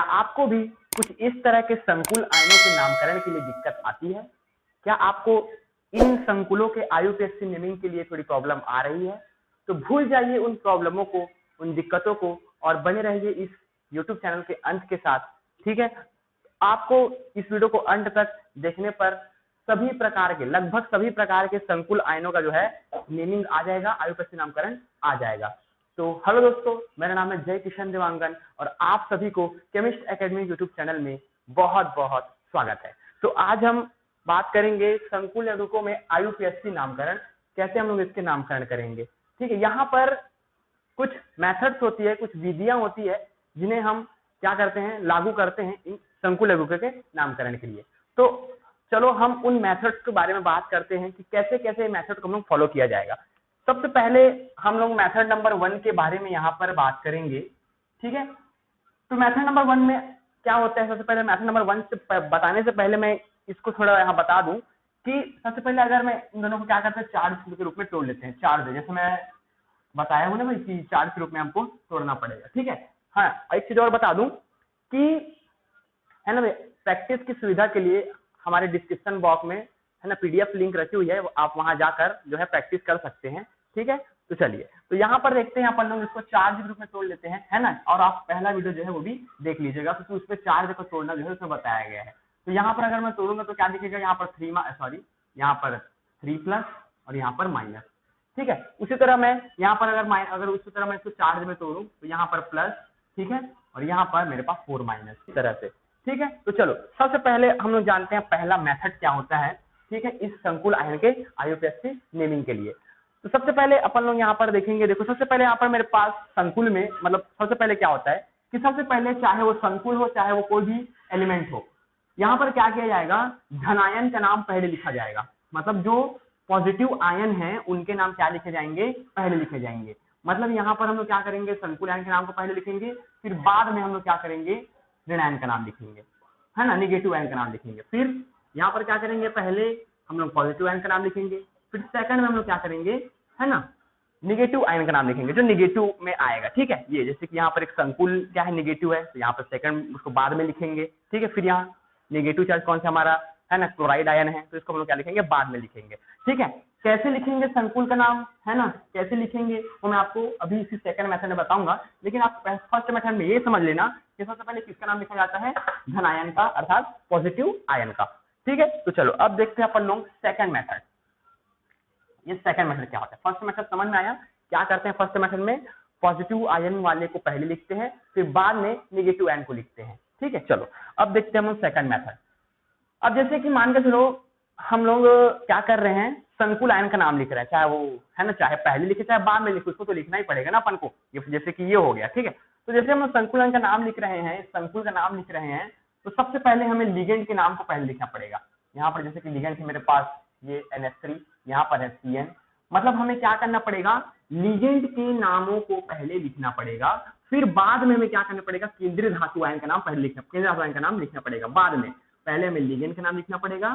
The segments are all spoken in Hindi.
क्या आपको भी कुछ इस तरह के संकुल आयनों के नामकरण के लिए दिक्कत आती है? क्या आपको इन संकुलों के आईयूपीएसी नेमिंग के लिए थोड़ी प्रॉब्लम आ रही है? तो भूल जाइए उन प्रॉब्लमों को, उन दिक्कतों को, और बने रहिए इस यूट्यूब चैनल के अंत के साथ। ठीक है, आपको इस वीडियो को अंत तक देखने पर सभी प्रकार के, लगभग सभी प्रकार के संकुल आयनों का जो है नेमिंग आ जाएगा, आईयूपीएसी नामकरण आ जाएगा। तो हेलो दोस्तों, मेरा नाम है जय किशन देवांगन और आप सभी को केमिस्ट एकेडमी यूट्यूब चैनल में बहुत बहुत स्वागत है। तो आज हम बात करेंगे संकुल यौगिकों में आईयूपीएसी नामकरण, कैसे हम लोग इसके नामकरण करेंगे। ठीक है, यहाँ पर कुछ मेथड्स होती है, कुछ विधियां होती है जिन्हें हम क्या करते हैं, लागू करते हैं इन संकुल यौगिकों के नामकरण के लिए। तो चलो हम उन मेथड्स के बारे में बात करते हैं कि कैसे कैसे मेथड को हम लोग फॉलो किया जाएगा। सबसे पहले हम लोग मेथड नंबर 1 के बारे में यहाँ पर बात करेंगे। ठीक है, तो मेथड नंबर 1 में क्या होता है, सबसे पहले मेथड नंबर 1 से बताने से पहले मैं इसको थोड़ा यहाँ बता दूं कि सबसे पहले अगर मैं इन दोनों को क्या करते हैं, चार्ज के रूप में तोड़ लेते हैं। चार्ज जैसे मैं बताया हूं ना भाई कि चार्ज के रूप में हमको तोड़ना पड़ेगा। ठीक है, हाँ, एक चीज और बता दूं कि है ना, प्रैक्टिस की सुविधा के लिए हमारे डिस्क्रिप्शन बॉक्स में है ना पीडीएफ लिंक रखी हुई है, आप वहां जाकर जो है प्रैक्टिस कर सकते हैं। ठीक है, तो चलिए, तो यहाँ पर देखते हैं अपन लोग इसको चार्ज के रूप में तोड़ लेते हैं, है ना। और आप पहला वीडियो जो है वो भी देख लीजिएगा, क्योंकि उसमें चार्ज को तोड़ना जो है उसमें बताया गया है। तो यहाँ पर अगर मैं तोड़ूंगा तो क्या दिखेगा, यहाँ पर 3+ और यहाँ पर माइनस। ठीक है, उसी तरह मैं यहाँ पर अगर उसी तरह मैं इसको चार्ज में तोड़ूं तो यहाँ पर प्लस, ठीक है, और यहाँ पर मेरे पास 4- इस तरह से। ठीक है, तो चलो सबसे पहले हम लोग जानते हैं पहला मेथड क्या होता है। ठीक है, इस संकुल आयन के आईयूपीएसी नेमिंग के लिए। तो सबसे पहले अपन लोग यहाँ पर देखेंगे, देखो सबसे पहले यहाँ पर मेरे पास संकुल में, मतलब सबसे पहले क्या होता है कि सबसे पहले चाहे वो संकुल हो चाहे वो कोई भी एलिमेंट हो, यहाँ पर क्या किया जाएगा, धनायन का नाम पहले लिखा जाएगा। मतलब जो पॉजिटिव आयन है उनके नाम क्या लिखे जाएंगे, पहले लिखे जाएंगे। मतलब यहाँ पर हम लोग क्या करेंगे, संकुल आयन के नाम को पहले लिखेंगे, फिर बाद में हम लोग क्या करेंगे, ऋण आयन का नाम लिखेंगे, है ना, निगेटिव आयन का नाम लिखेंगे। फिर यहाँ पर क्या करेंगे, पहले हम लोग पॉजिटिव आयन का नाम लिखेंगे, फिर सेकंड में हम लोग क्या करेंगे, है ना, निगेटिव आयन का नाम लिखेंगे जो निगेटिव में आएगा। ठीक है, ये जैसे कि यहाँ पर एक संकुल क्या है, निगेटिव है, तो यहाँ पर सेकंड उसको बाद में लिखेंगे। ठीक है, फिर यहाँ निगेटिव चार्ज कौन सा हमारा है ना, क्लोराइड आयन है, तो इसको हम लोग क्या लिखेंगे, बाद में लिखेंगे। ठीक है, कैसे लिखेंगे संकुल का नाम, है ना, कैसे लिखेंगे वो मैं आपको अभी इसी सेकंड मेथड में बताऊंगा। लेकिन आप फर्स्ट मेथड में ये समझ लेना कि सबसे पहले किसका नाम लिखा जाता है, धन आयन का, अर्थात पॉजिटिव आयन का। ठीक है, तो चलो अब देखते हैं अपन लोग सेकंड मेथड। ये सेकंड मेथड क्या होता है, फर्स्ट मेथड समझ में आया, क्या करते हैं फर्स्ट मेथड में, पॉजिटिव आयन वाले को पहले लिखते हैं, फिर बाद में निगेटिव आयन को लिखते हैं। ठीक है, चलो अब देखते हैं हम सेकंड मेथड। अब जैसे कि मान के चलो हम लोग क्या कर रहे हैं, संकुल आयन का नाम लिख रहे हैं, चाहे वो है ना, चाहे पहले लिखे चाहे बाद में लिखे, उसको तो लिखना ही पड़ेगा ना अपन को। जैसे कि ये हो गया। ठीक है, तो जैसे हम संकुल आयन का नाम लिख रहे हैं, संकुल का नाम लिख रहे हैं, तो सबसे पहले हमें लिगेंड के नाम को पहले लिखना पड़ेगा। यहाँ पर जैसे कि लिगेंड है मेरे पास ये NH3, यहाँ पर है CN। मतलब हमें क्या करना पड़ेगा, लिगेंड के नामों को पहले लिखना पड़ेगा, फिर बाद में हमें क्या करना पड़ेगा, केंद्रीय धातु आयन का नाम पहले लिखना, केंद्रीय धातु आयन का नाम लिखना पड़ेगा बाद में। पहले हमें लिगेंड का नाम लिखना पड़ेगा,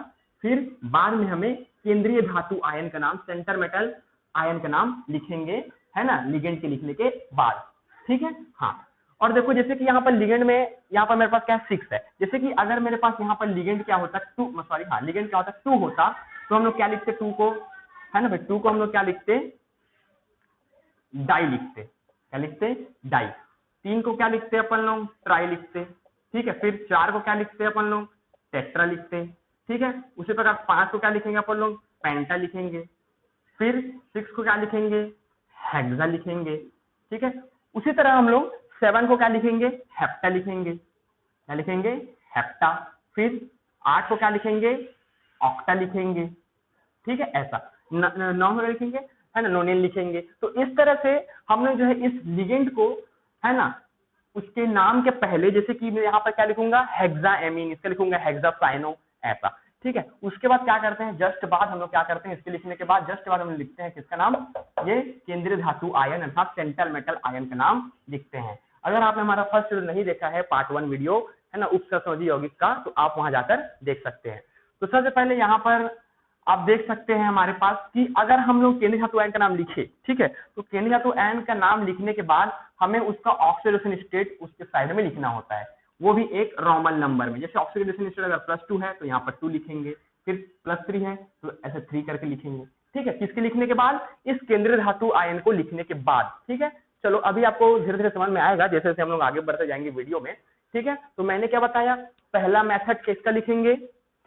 फिर बाद में हमें केंद्रीय धातु आयन का नाम, सेंटर मेटल आयन का नाम लिखेंगे, है ना, लिगेंड के लिखने के बाद। ठीक है, हाँ। और देखो जैसे कि यहाँ पर लिगेंड में, यहाँ पर मेरे पास क्या 6 है, जैसे कि अगर मेरे पास यहाँ पर लिगेंड क्या होता है, 2, सॉरी, हाँ, लिगेंड क्या होता है 2 होता, तो हम लोग क्या लिखते, 2 को, है ना भाई, 2 को हम लोग क्या लिखते, डाई लिखते, क्या लिखते, डाई। 3 को क्या लिखते अपन लोग, ट्राई लिखते। ठीक है, फिर 4 को क्या लिखते अपन लोग, टेट्रा लिखते। ठीक है, उसी प्रकार 5 को क्या लिखेंगे अपन लोग, पेंटा लिखेंगे। फिर 6 को क्या लिखेंगे, हेक्सा लिखेंगे। ठीक है, उसी तरह हम लोग 7 को क्या लिखेंगे, हेप्टा लिखेंगे, क्या लिखेंगे, हेप्टा। फिर 8 को क्या लिखेंगे, ऑक्टा लिखेंगे। ठीक है, ऐसा 9 को लिखेंगे, है ना, नोनिन लिखेंगे। तो इस तरह से हम लोग जो है इस लिगेंड को, है ना, उसके नाम के पहले, जैसे कि मैं यहाँ पर क्या लिखूंगा, हेक्साएमीन, इसका लिखूंगा हेक्सासाइनो, ऐसा। ठीक है, उसके बाद क्या करते हैं, जस्ट बाद हम लोग क्या करते हैं, इसके लिखने के बाद जस्ट बाद हम लिखते हैं किसका नाम, ये केंद्रीय धातु आयन अर्थात सेंट्रल मेटल आयन का नाम लिखते हैं। अगर आपने हमारा फर्स्ट वीडियो नहीं देखा है, पार्ट 1 वीडियो, है ना, उपसंयोजी यौगिक का, तो आप वहां जाकर देख सकते हैं। तो सबसे पहले यहाँ पर आप देख सकते हैं हमारे पास कि अगर हम लोग केंद्रीय धातु आयन का नाम लिखे, ठीक है, तो केंद्रीय धातु आयन का नाम लिखने के बाद हमें उसका ऑक्सीडेशन स्टेट उसके साइड में लिखना होता है। वो भी एक रोमन नंबर में। जैसे ऑक्सीडेशन स्टेट अगर +2 है तो यहाँ पर 2 लिखेंगे, फिर +3 है तो ऐसे 3 करके लिखेंगे, ठीक है। किसके लिखने के बाद? इस केंद्रीय धातु आयन को लिखने के बाद, ठीक है। चलो अभी आपको धीरे धीरे समझ में आएगा जैसे जैसे हम लोग आगे बढ़ते जाएंगे वीडियो में, ठीक है। तो मैंने क्या बताया, पहला मेथड किसका लिखेंगे,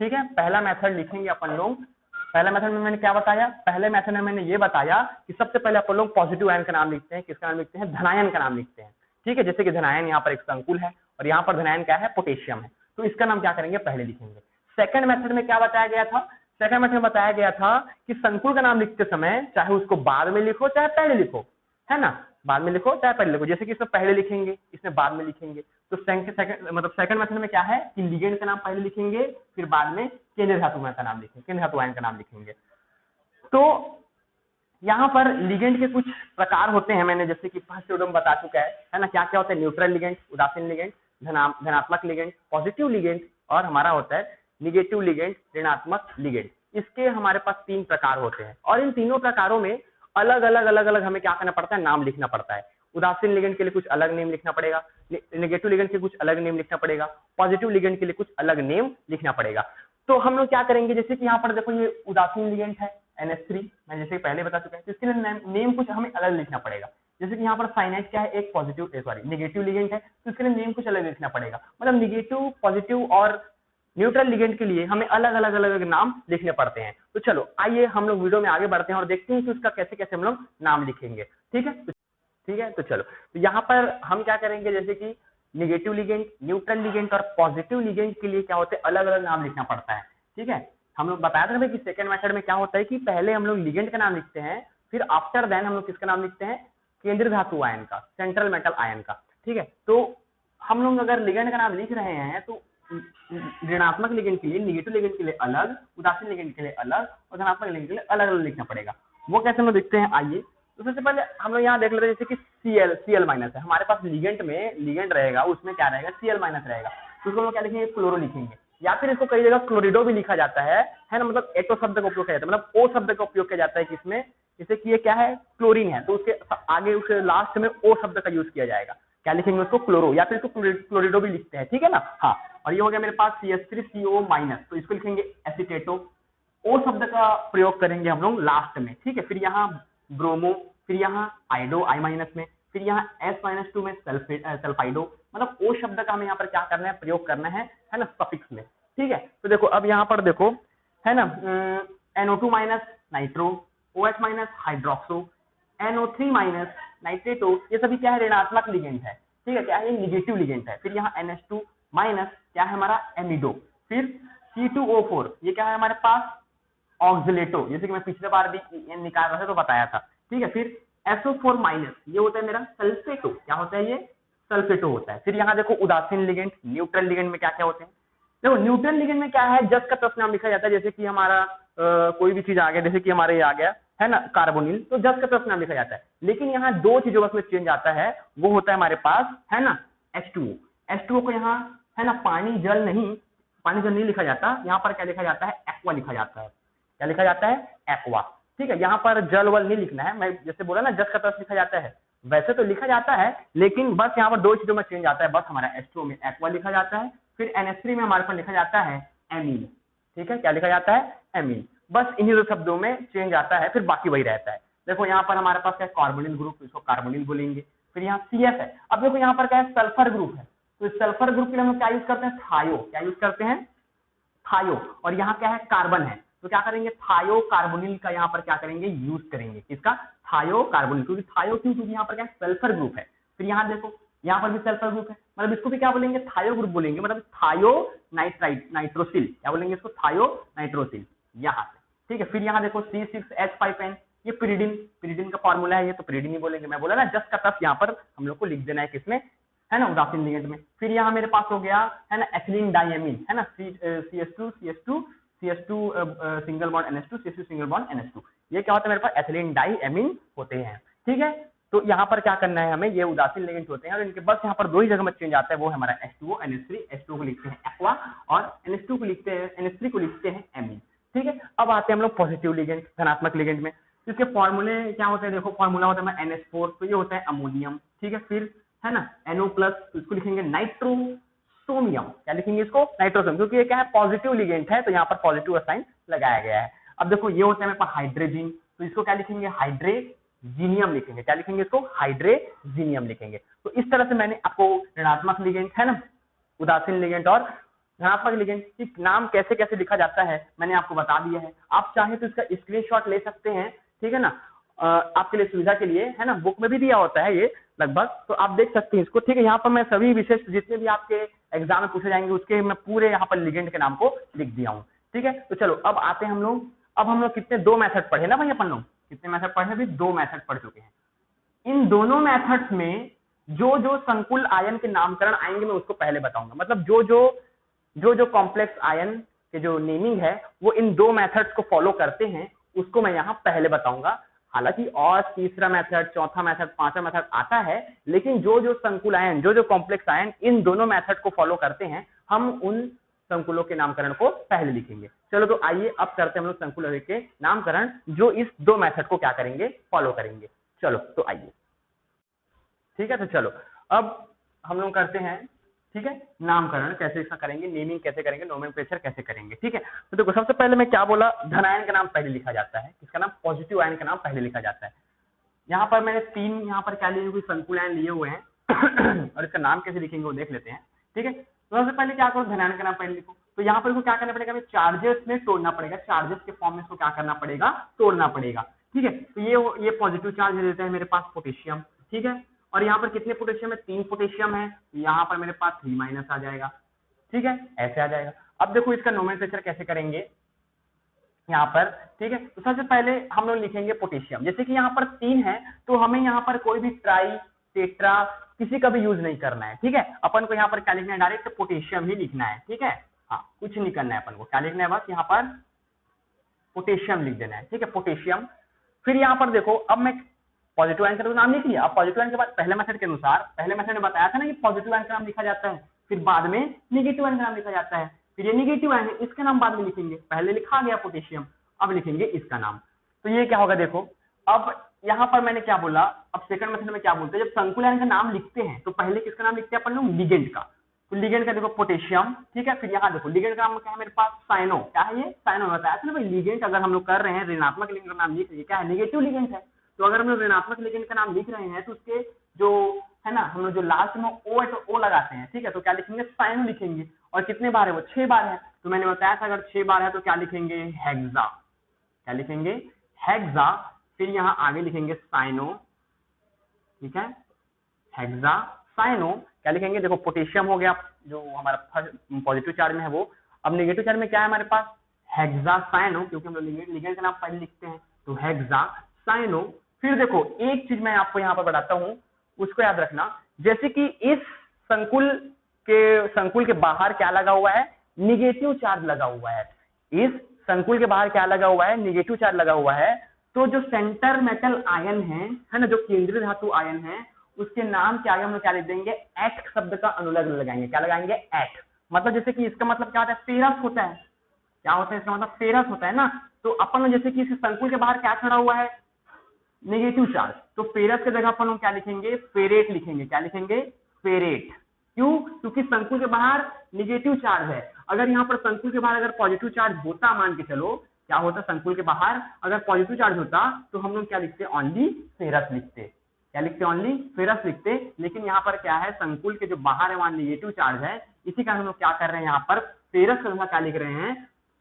ठीक है। पहला मेथड लिखेंगे अपन लोग। पहला मेथड में मैंने क्या बताया, पहले मेथड में मैंने ये बताया कि सबसे पहले अपन लोग पॉजिटिव आयन का नाम लिखते हैं। किसका नाम लिखते हैं? धनायन का नाम लिखते हैं, ठीक है। जैसे कि धनायन यहाँ पर एक संकुल है और यहाँ पर धनायन क्या है? पोटेशियम है, तो इसका नाम क्या करेंगे? पहले लिखेंगे। सेकंड मेथड में क्या बताया गया था? सेकंड मेथड में बताया गया था कि संकुल का नाम लिखते समय चाहे उसको बाद में लिखो चाहे पहले लिखो, है ना। बाद में लिखो चाहे पहले लिखो, जैसे कि इसमें पहले लिखेंगे, इसमें बाद में लिखेंगे। तो सेकंड मेथड में क्या है कि लिगेंड का नाम पहले लिखेंगे, फिर बाद में केंद्रीय धातु का नाम लिखेंगे, केंद्रीय धातु आयन का नाम लिखेंगे। तो यहाँ पर लिगेंड के कुछ प्रकार होते हैं, मैंने जैसे कि फर्स्ट वीडियो में बता चुका है ना। क्या क्या होता है? न्यूट्रल लिगेंड, उदासीन लिगेंड, धनात्मक लिगेंड, पॉजिटिव लिगेंड और हमारा होता है निगेटिव लिगेंड, ऋणात्मक लिगेंड। इसके हमारे पास 3 प्रकार होते हैं और इन तीनों प्रकारों में अलग अलग हमें क्या करना पड़ता है? नाम लिखना पड़ता है। उदासीन लिगेंड के लिए कुछ अलग नेम लिखना पड़ेगा, नेगेटिव लिगेंड के कुछ अलग नेम लिखना पड़ेगा, पॉजिटिव लिगेंड के लिए कुछ अलग नेम लिखना पड़ेगा। तो हम लोग क्या करेंगे, जैसे कि यहाँ पर देखो ये उदासीन लिगेंड है NH3, मैं जैसे पहले बता चुका हूँ, तो इसके लिए नेम कुछ हमें अलग लिखना पड़ेगा। जैसे कि यहाँ पर साइनाइड क्या है? एक निगेटिव लिगेंड है, तो इसके लिए नेम कुछ अलग लिखना पड़ेगा। मतलब निगेटिव, पॉजिटिव और न्यूट्रल लिगेंड के लिए हमें अलग अलग नाम लिखने पड़ते हैं। तो चलो आइए हम लोग वीडियो में आगे बढ़ते हैं और देखते हैं कि उसका कैसे कैसे हम लोग नाम लिखेंगे, ठीक है। ठीक है, तो चलो, तो यहाँ पर हम क्या करेंगे, जैसे कि निगेटिव लिगेंड, न्यूट्रल लिगेंड और पॉजिटिव लिगेंड के लिए क्या होते हैं? अलग अलग नाम लिखना पड़ता है, ठीक है। हम लोग बताया था कि सेकंड मेथड में क्या होता है कि पहले हम लोग लिगेंड का नाम लिखते हैं, फिर आफ्टर देन हम लोग किसका नाम लिखते हैं? केंद्रीय धातु आयन का, सेंट्रल मेटल आयन का, ठीक है। तो हम लोग अगर लिगेंड का नाम लिख रहे हैं तो ऋणात्मक लिगेंड के लिए, निगेटिव लिगेंड के लिए अलग, उदासीन लिगेंड के लिए अलग और धनात्मक लिगेंड के लिए अलग अलग लिखना पड़ेगा। वो कैसे हम लोग देखते हैं, आइए। तो सबसे पहले हम लोग यहाँ देख लेते हैं, जैसे कि Cl माइनस है हमारे पास, लिगेंड में लिगेंड रहेगा, उसमें क्या रहेगा? Cl माइनस रहेगा, तो उसको हम लोग क्या लिखेंगे? क्लोरो लिखेंगे, या फिर इसको कई जगह क्लोरिडो भी लिखा जाता है ना। मतलब एटो शब्द का उपयोग किया जाता है, मतलब ओ शब्द का उपयोग किया जाता है किसमें? जैसे कि ये क्या है? क्लोरीन है, तो उसके आगे उसके लास्ट में ओ शब्द का यूज किया जाएगा। क्या लिखेंगे उसको? क्लोरो, या फिर इसको क्लोरिडो भी लिखते हैं, ठीक है ना। हाँ, और ये हो गया मेरे पास CH3CO माइनस, तो इसको लिखेंगे एसीटेटो। ओ शब्द का प्रयोग करेंगे हम लोग लास्ट में, ठीक है। फिर यहाँ ब्रोमो, फिर यहाँ आइडो I माइनस में, फिर यहाँ S-2 में सल्फाइडो। मतलब ओ शब्द का हमें यहाँ पर क्या करना है? प्रयोग करना है ना, सफिक्स में, ठीक है। तो देखो अब यहाँ पर देखो, है ना, NO2 minus nitro, OH minus hydroxo, NO3 minus nitrato, ये सभी क्या है? ऋणात्मक लिगेंड है, ठीक है। क्या है? निगेटिव लिगेंड है। फिर यहाँ NH2 माइनस क्या है हमारा? एमिडो। फिर C2O4, ये क्या है हमारे पास? ऑक्सिलेटो, जैसे कि मैं पिछले बार भी निकाल रहा था तो बताया था, ठीक है। फिर SO4 माइनस, ये होता है मेरा सल्फेटो। क्या होता है? ये सल्फेटो होता है। फिर यहाँ देखो उदासीन लिगेंड, न्यूट्रल लिगेंड में क्या क्या होते हैं? देखो न्यूट्रल लिगेंड में क्या है? जस्ट का तस्ट नाम लिखा जाता है। जैसे कि हमारा कोई भी चीज आ गया, जैसे कि हमारे ये आ गया है ना कार्बोनिल, तो जस्ट का तस्ट नाम लिखा जाता है। लेकिन यहाँ 2 चीजों का चेंज आता है, वो होता है हमारे पास, है ना, H2O को यहाँ, है ना, पानी जल नहीं लिखा जाता, यहाँ पर क्या लिखा जाता है? एक्वा लिखा जाता है। क्या लिखा जाता है? एक्वा, ठीक है। यहाँ पर जल वल नहीं लिखना है, मैं जैसे बोला ना जस्ट का तस्ट लिखा जाता है, वैसे तो लिखा जाता है, लेकिन बस यहाँ पर 2 चीजों में चेंज आता है। बस हमारा H2O में एक्वा लिखा जाता है, फिर NH3 में हमारे पास लिखा जाता है एमीन, ठीक है। क्या लिखा जाता है? एमीन। बस इन्हीं 2 शब्दों में चेंज आता है, फिर बाकी वही रहता है। देखो यहाँ पर हमारे पास क्या है? कार्बोनिल ग्रुप, इसको कार्बोनिल बोलेंगे। फिर यहाँ CF है। अब देखो यहाँ पर क्या है? सल्फर ग्रुप है, तो इस सल्फर ग्रुप के लिए हम क्या यूज करते हैं? थायो। क्या यूज करते हैं? थायो। और यहाँ क्या है? कार्बन है, तो क्या करेंगे? थायो कार्बोनिल का यहाँ पर क्या करेंगे? यूज करेंगे। किसका? थायो कार्बोनिल, क्योंकि थायो क्यों? क्योंकि यहाँ पर क्या है? सल्फर ग्रुप है। फिर यहाँ देखो, यहाँ पर भी सल्फर ग्रुप है, मतलब इसको भी क्या बोलेंगे? थायो ग्रुप बोलेंगे, मतलब थायो नाइट्रोसिल। क्या बोलेंगे इसको? थायो नाइट्रोसिल, यहाँ से, ठीक है। फिर यहाँ देखो C6H5N, ये पिरिडिन का फॉर्मूला है, ये तो पिरिडिन ही बोलेंगे। मैं बोला ना जस्ट का तस्ट यहाँ पर हम लोग को लिख देना है, किसमें? है ना, उदासीन लिगेंड में। फिर यहाँ मेरे पास हो गया, है ना, एथिलीन डाइएमीन, है ना, CH2 single bond NH2, CH2 single bond NH2। ये क्या होता है? मेरे पास एथिलीन डाइएमीन होते हैं, ठीक है। तो यहाँ पर क्या करना है हमें? ये उदासीन लिगेंड होते हैं और इनके बस यहाँ पर 2 ही जगह में चेंज आता है, वो है हमारा H2O, NH3, H2O को लिखते हैं एक्वा और NH2 को लिखते हैं, NH3 को लिखते हैं एमीन, ठीक है। अब आते हैं हम लोग पॉजिटिव लिगेंड, धनात्मक लिगेंड में। इसके फॉर्मूले क्या होते हैं? देखो फॉर्मूला होता है NH4, तो ये होता है अमोनियम, ठीक है। फिर है ना NO+, तो इसको लिखेंगे नाइट्रो नाइट्रोसोमियम। क्या लिखेंगे इसको? नाइट्रोसोमियम, क्योंकि ये क्या है, पॉजिटिव लिगेंड है, तो यहाँ पर पॉजिटिव साइन लगाया गया है। अब देखो ये होता है मेरे पास हाइड्रोजन, तो इसको क्या लिखेंगे? हाइड्रेजीनियम लिखेंगे। क्या लिखेंगे इसको? हाइड्रेजीनियम लिखेंगे। तो इस तरह से मैंने आपको ऋणात्मक लिगेंड है ना, उदासीन लिगेंड और धनात्मक लिगेंड की नाम कैसे कैसे लिखा जाता है मैंने आपको बता दिया है। आप चाहे तो इसका स्क्रीनशॉट ले सकते हैं, ठीक है ना, आपके लिए सुविधा के लिए, है ना, बुक में भी दिया होता है ये लगभग, तो आप देख सकते हैं इसको, ठीक है। यहाँ पर मैं सभी विशेष जितने भी आपके एग्जाम में पूछे जाएंगे उसके मैं पूरे यहाँ पर लिगेंड के नाम को लिख दिया हूँ, ठीक है। तो चलो अब आते हैं हम लोग, अब हम लोग कितने 2 मेथड पढ़े ना भाई, अपन लोग कितने मेथड पढ़े? अभी 2 मेथड पढ़ चुके हैं। इन दोनों मेथड्स में जो जो संकुल आयन के नामकरण आएंगे मैं उसको पहले बताऊंगा, मतलब जो कॉम्प्लेक्स आयन के जो नेमिंग है वो इन 2 मेथड्स को फॉलो करते हैं उसको मैं यहाँ पहले बताऊंगा। हालांकि और तीसरा मेथड, चौथा मेथड, पांचवा मेथड आता है, लेकिन जो संकुल आयन, जो कॉम्प्लेक्स आयन इन दोनों मेथड को फॉलो करते हैं, हम उन संकुलों के नामकरण को पहले लिखेंगे। चलो तो आइए अब करते हैं हम लोग संकुल के नामकरण जो इस 2 मेथड को क्या करेंगे? फॉलो करेंगे। चलो तो आइए, ठीक है। तो चलो अब हम लोग करते हैं, ठीक है, नामकरण कैसे इसका करेंगे, नेमिंग कैसे करेंगे, नोमेनक्लेचर कैसे करेंगे, ठीक है। तो देखो सबसे पहले मैं क्या बोला, धन आयन का नाम पहले लिखा जाता है, इसका नाम पॉजिटिव आयन का नाम पहले लिखा जाता है। यहाँ पर मैंने 3 यहाँ पर क्या लिए हुए, संकुल आयन लिए हुए हैं और इसका नाम कैसे लिखेंगे वो देख लेते हैं, ठीक है। तो सबसे पहले क्या करो, धन आयन का नाम पहले लिखो। तो यहाँ पर क्या करना पड़ेगा, चार्जेस में तोड़ना पड़ेगा, चार्जेस के फॉर्म में इसको क्या करना पड़ेगा? तोड़ना पड़ेगा, ठीक है। तो ये पॉजिटिव चार्ज दे देता है मेरे पास पोटेशियम, ठीक है। और यहाँ पर कितने पोटेशियम है? 3 पोटेशियम है, यहाँ पर मेरे पास 3 माइनस आ जाएगा, ठीक है, ऐसे आ जाएगा। अब देखो इसका नोमेनक्लेचर कैसे करेंगे यहाँ पर, ठीक है। तो सबसे पहले हम लोग लिखेंगे पोटेशियम, जैसे कि यहाँ पर 3 है तो हमें यहाँ पर कोई भी ट्राई, टेट्रा किसी का भी यूज नहीं करना है, ठीक है। अपन को यहाँ पर क्या लिखना है? डायरेक्ट पोटेशियम ही लिखना है, ठीक है। हाँ, कुछ नहीं करना है अपन को, क्या लिखना है? बस यहाँ पर पोटेशियम लिख देना है, ठीक है, पोटेशियम। फिर यहाँ पर देखो, अब मैं पॉजिटिव आयन का तो नाम लिख लिया, अब पॉजिटिव आयन के बाद पहले मेथड के अनुसार, पहले मेथड ने बताया था ना कि पॉजिटिव आयन का नाम लिखा जाता है, फिर बाद में निगेटिव आयन का नाम लिखा जाता है। फिर ये निगेटिव आयन है, इसका नाम बाद में लिखेंगे, पहले लिखा गया पोटेशियम, अब लिखेंगे इसका नाम। तो ये क्या होगा देखो, अब यहाँ पर मैंने क्या बोला, अब सेकंड मेथड में क्या बोलते हैं, जब संकुल आयन का नाम लिखते हैं तो पहले किसका नाम लिखते हैं अपन लोग? लिगेंड का। तो लिगेंड का देखो पोटेशियम, ठीक है। फिर यहाँ देखो लिगेंड का नाम क्या है मेरे पास? साइनो। क्या है ये? साइनो। बताया था ना भाई, लिगेंड अगर हम लोग कर रहे हैं, ऋणात्मक लिगेंड का नाम लिख रहे हैं, क्या है? निगेटिव लिगेंड है। तो अगर हम लोग ऋणात्मक लिगेंड का नाम लिख रहे हैं तो उसके जो है ना, हम लोग जो लास्ट में ओ है तो ओ लगाते हैं, ठीक है। तो क्या लिखेंगे? साइनो लिखेंगे। और कितने बार है वो? 6 बार है। तो मैंने बताया था अगर 6 बार है तो क्या लिखेंगे? हेक्सा। क्या लिखेंगे? हेक्सा। फिर यहाँ आगे लिखेंगे साइनो, ठीक है, हेक्सा साइनो। क्या लिखेंगे? देखो पोटेशियम हो गया जो हमारा पॉजिटिव चार्ज में है वो। अब नेगेटिव चार्ज में क्या है हमारे पास? हेक्सा साइनो, क्योंकि हम लोग लिगेंड का नाम पहले लिखते हैं, तो हेक्सा साइनो। फिर देखो एक चीज मैं आपको यहाँ पर बताता हूँ, उसको याद रखना, जैसे कि इस संकुल के बाहर क्या लगा हुआ है? निगेटिव चार्ज लगा हुआ है। इस संकुल के बाहर क्या लगा हुआ है? निगेटिव चार्ज लगा हुआ है। तो जो सेंटर मेटल आयन है ना, जो केंद्रीय धातु आयन है, उसके नाम के आगे हम लोग क्या लिख देंगे? एट शब्द का अनुलग्न लगाएंगे। क्या लगाएंगे? एट। मतलब जैसे कि इसका मतलब क्या होता है? फेरस होता है। क्या होता है इसका मतलब? फेरस होता है ना। तो अपन जैसे कि इस संकुल के बाहर क्या खड़ा हुआ है? Negative charge. तो फेरस की जगह अपन क्या लिखेंगे? फेरेट लिखेंगे। क्या लिखेंगे? फेरेट। क्यों? क्योंकि संकुल के बाहर निगेटिव चार्ज है। अगर यहाँ पर संकुल के बाहर अगर पॉजिटिव चार्ज होता, मान के चलो क्या होता, संकुल के बाहर अगर पॉजिटिव चार्ज होता तो हम लोग क्या लिखते? ओनली फेरस लिखते। क्या लिखते? ओनली फेरस लिखते। लेकिन यहाँ पर क्या है, संकुल के जो बाहर है वहां निगेटिव चार्ज है, इसी कारण हम लोग क्या कर रहे हैं, यहाँ पर फेरस का क्या लिख रहे हैं?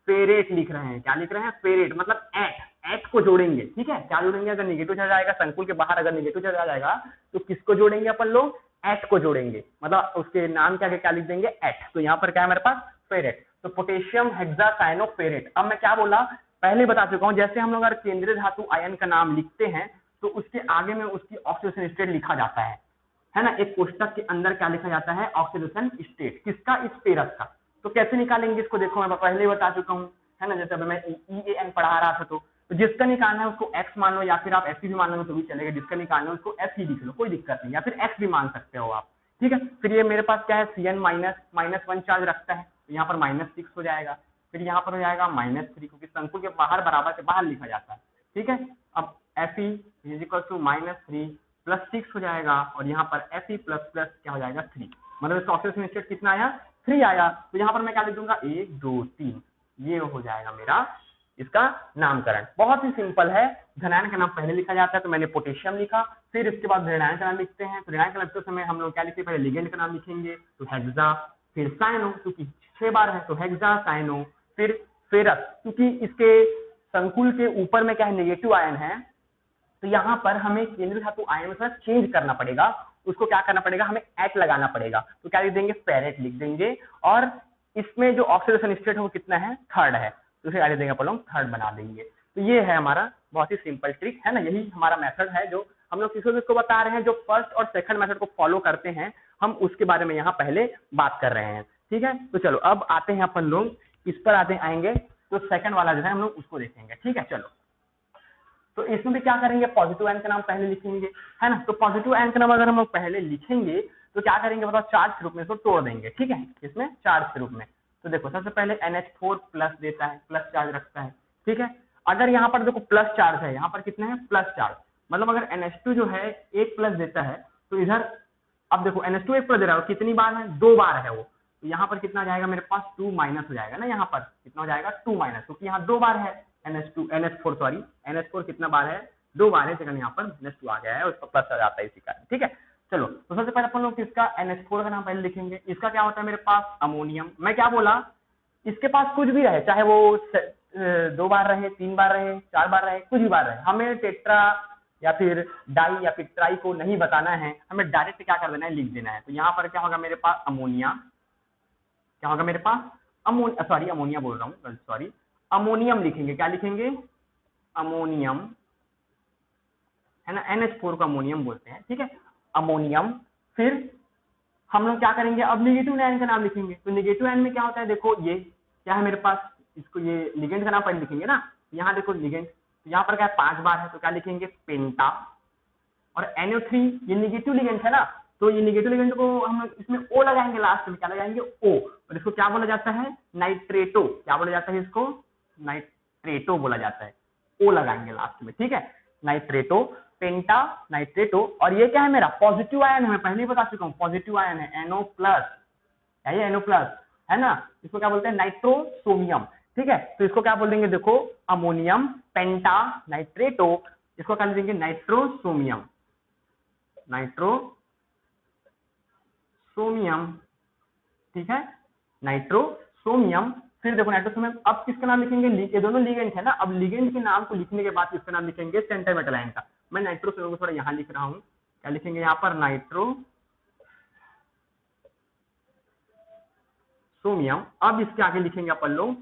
फेरेट लिख रहे हैं। क्या लिख रहे हैं? फेरेट। मतलब एट को जोड़ेंगे, ठीक है। क्या जोड़ेंगे? अगर निगेटिव चार्ज आएगा संकुल के बाहर, अगर निगेटिव चार्ज आ जाएगा तो किसको जोड़ेंगे अपन लोग? एट को जोड़ेंगे। मतलब उसके नाम क्या क्या लिख देंगे? एट। तो यहाँ पर क्या है मेरे पास? फेरेट। तो पोटेशियम हेक्सासाइनो फेरेट। अब मैं क्या बोला, पहले बता चुका हूं, जैसे हम लोग अगर केंद्रीय धातु आयन का नाम लिखते हैं तो उसके आगे में उसकी ऑक्सीडेशन स्टेट लिखा जाता है ना। एक कोष्टक के अंदर क्या लिखा जाता है? Oxidation state. किसका? इस फेरस का। तो कैसे निकालेंगे इसको? देखो मैं पहले ही बता चुका हूँ, है ना। जैसे अभी मैं EAN पढ़ा रहा था तो जिसका निकालना है उसको x मान लो, या फिर आप FE भी मान लो तो भी चलेगा। जिसका निकालना है उसको FE लिख लो, कोई दिक्कत नहीं, या फिर x भी मान सकते हो आप, ठीक है। फिर ये मेरे पास क्या है? CN -1 चार्ज रखता है, तो यहाँ पर -6 हो जाएगा। फिर यहाँ पर हो जाएगा -3, क्योंकि संकुल के बाहर बराबर के बाहर लिखा जाता है, ठीक है। अब FE = -3 + 6 हो जाएगा, और यहाँ पर FE ++ क्या हो जाएगा? 3। मतलब इसका ऑक्सीडेशन स्टेट कितना आया? 3 आया, तो यहाँ पर मैं क्या लिख दूंगा 1 2 3, ये हो जाएगा मेरा इसका नामकरण। बहुत ही सिंपल है। धनायन का नाम पहले लिखा जाता है, तो मैंने पोटेशियम लिखा, फिर इसके बाद ऋणायन का नाम लिखते हैं। तो ऋणायन का लिखते समय हम लोग क्या लिखते हैं, पहले लिगेंड का नाम लिखेंगे तो हेक्सा, फिर साइनो क्योंकि 6 बार है तो हेक्सा साइनो, फिर फेरस क्योंकि इसके संकुल के ऊपर में क्या है नेगेटिव आयन है, तो यहाँ पर हमें केंद्रीय धातु आयन में चेंज करना पड़ेगा, उसको क्या करना पड़ेगा, हमें एट लगाना पड़ेगा, तो क्या लिख देंगे फेरेट लिख देंगे। और इसमें जो ऑक्सीडेशन स्टेट है वो कितना है, थर्ड है, तो उसे क्या लिख देंगे अपन लोग थर्ड बना देंगे। तो ये है हमारा बहुत ही सिंपल ट्रिक है ना, यही हमारा मेथड है जो हम लोग किसको बता रहे हैं, जो फर्स्ट और सेकंड मेथड को फॉलो करते हैं हम उसके बारे में यहाँ पहले बात कर रहे हैं। ठीक है, तो चलो अब आते हैं अपन लोग इस पर आएंगे, तो सेकंड वाला जो है हम लोग उसको देखेंगे। ठीक है, चलो तो इसमें भी क्या करेंगे, पॉजिटिव आयन का नाम पहले लिखेंगे, है ना। तो पॉजिटिव आयन का नाम अगर हम लोग पहले लिखेंगे तो क्या करेंगे बताओ, चार्ज के रूप में इसको तोड़ देंगे। ठीक है, इसमें चार्ज के रूप में, तो देखो सबसे पहले NH4 प्लस देता है, प्लस चार्ज रखता है। ठीक है, अगर यहाँ पर देखो प्लस चार्ज है, यहाँ पर कितना है प्लस चार्ज, मतलब अगर NH2 जो है 1 प्लस देता है तो इधर अब देखो NH2 1 प्लस दे रहा है, कितनी बार है 2 बार है वो, तो यहाँ पर कितना जाएगा मेरे पास 2 माइनस हो जाएगा ना, यहाँ पर कितना हो जाएगा 2 माइनस, क्योंकि यहाँ 2 बार है NH4 सॉरी NH4 कितना बार है 2 बार है, सेकंड यहाँ पर -2 आ गया है, उसका प्लस आ जाता है इसी कारण। ठीक है, चलो तो सबसे पहले अपन लोग इसका NH4 का नाम पहले लिखेंगे। इसका क्या होता है मेरे पास अमोनियम, मैं क्या बोला, इसके पास कुछ भी रहे, चाहे वो 2 बार रहे, 3 बार रहे, 4 बार रहे, कुछ भी बार रहे, हमें टेट्रा या फिर डाई या फिर ट्राई को नहीं बताना है, हमें डायरेक्ट क्या कर देना है, लिख देना है। तो यहाँ पर क्या होगा मेरे पास अमोनिया, क्या होगा मेरे पास अमोनिया बोल रहा हूँ सॉरी, अमोनियम लिखेंगे, क्या लिखेंगे अमोनियम, है ना, NH4 को अमोनियम बोलते हैं। ठीक है, अमोनियम, फिर हम लोग क्या करेंगे, अब निगेटिव आयन का नाम लिखेंगे। तो निगेटिव आयन में क्या होता है, देखो ये क्या है मेरे पास, इसको ये लिगेंड का नाम पहले लिखेंगे ना, यहाँ देखो लिगेंड, तो यहाँ पर क्या है 5 बार है, तो क्या लिखेंगे पेंटा, और NO3 ये निगेटिव लिगेंड है ना, तो ये निगेटिव लिगेंड को हम इसमें O लगाएंगे, लास्ट में क्या लगाएंगे O, और इसको क्या बोला जाता है नाइट्रेटो, क्या बोला जाता है इसको नाइट्रेटो बोला जाता है, O लगाएंगे लास्ट में। ठीक है, नाइट्रेटो, पेंटा नाइट्रेटो, और ये क्या है मेरा पॉजिटिव आयन है, मैं पहले ही बता चुका हूँ पॉजिटिव आयन है NO+, ये NO+, है ना, इसको क्या बोलते हैं नाइट्रोसोमियम। ठीक है, तो इसको क्या बोल देंगे, देखो अमोनियम पेंटा नाइट्रेटो, इसको क्या लिखेंगे नाइट्रोसोमियम, नाइट्रोसोमियम। ठीक है, नाइट्रोसोमियम, फिर देखो नाइट्रोसोमियम, अब किसका नाम लिखेंगे, ये दोनों लिगेंड है ना, अब लिगेंड के नाम को लिखने के बाद किसका नाम लिखेंगे सेंटर मेटल आयन का। मैं नाइट्रोसोमियम को थोड़ा यहाँ लिख रहा हूँ, क्या लिखेंगे यहाँ पर नाइट्रोसोमियम। अब इसके आगे लिखेंगे अपन लोग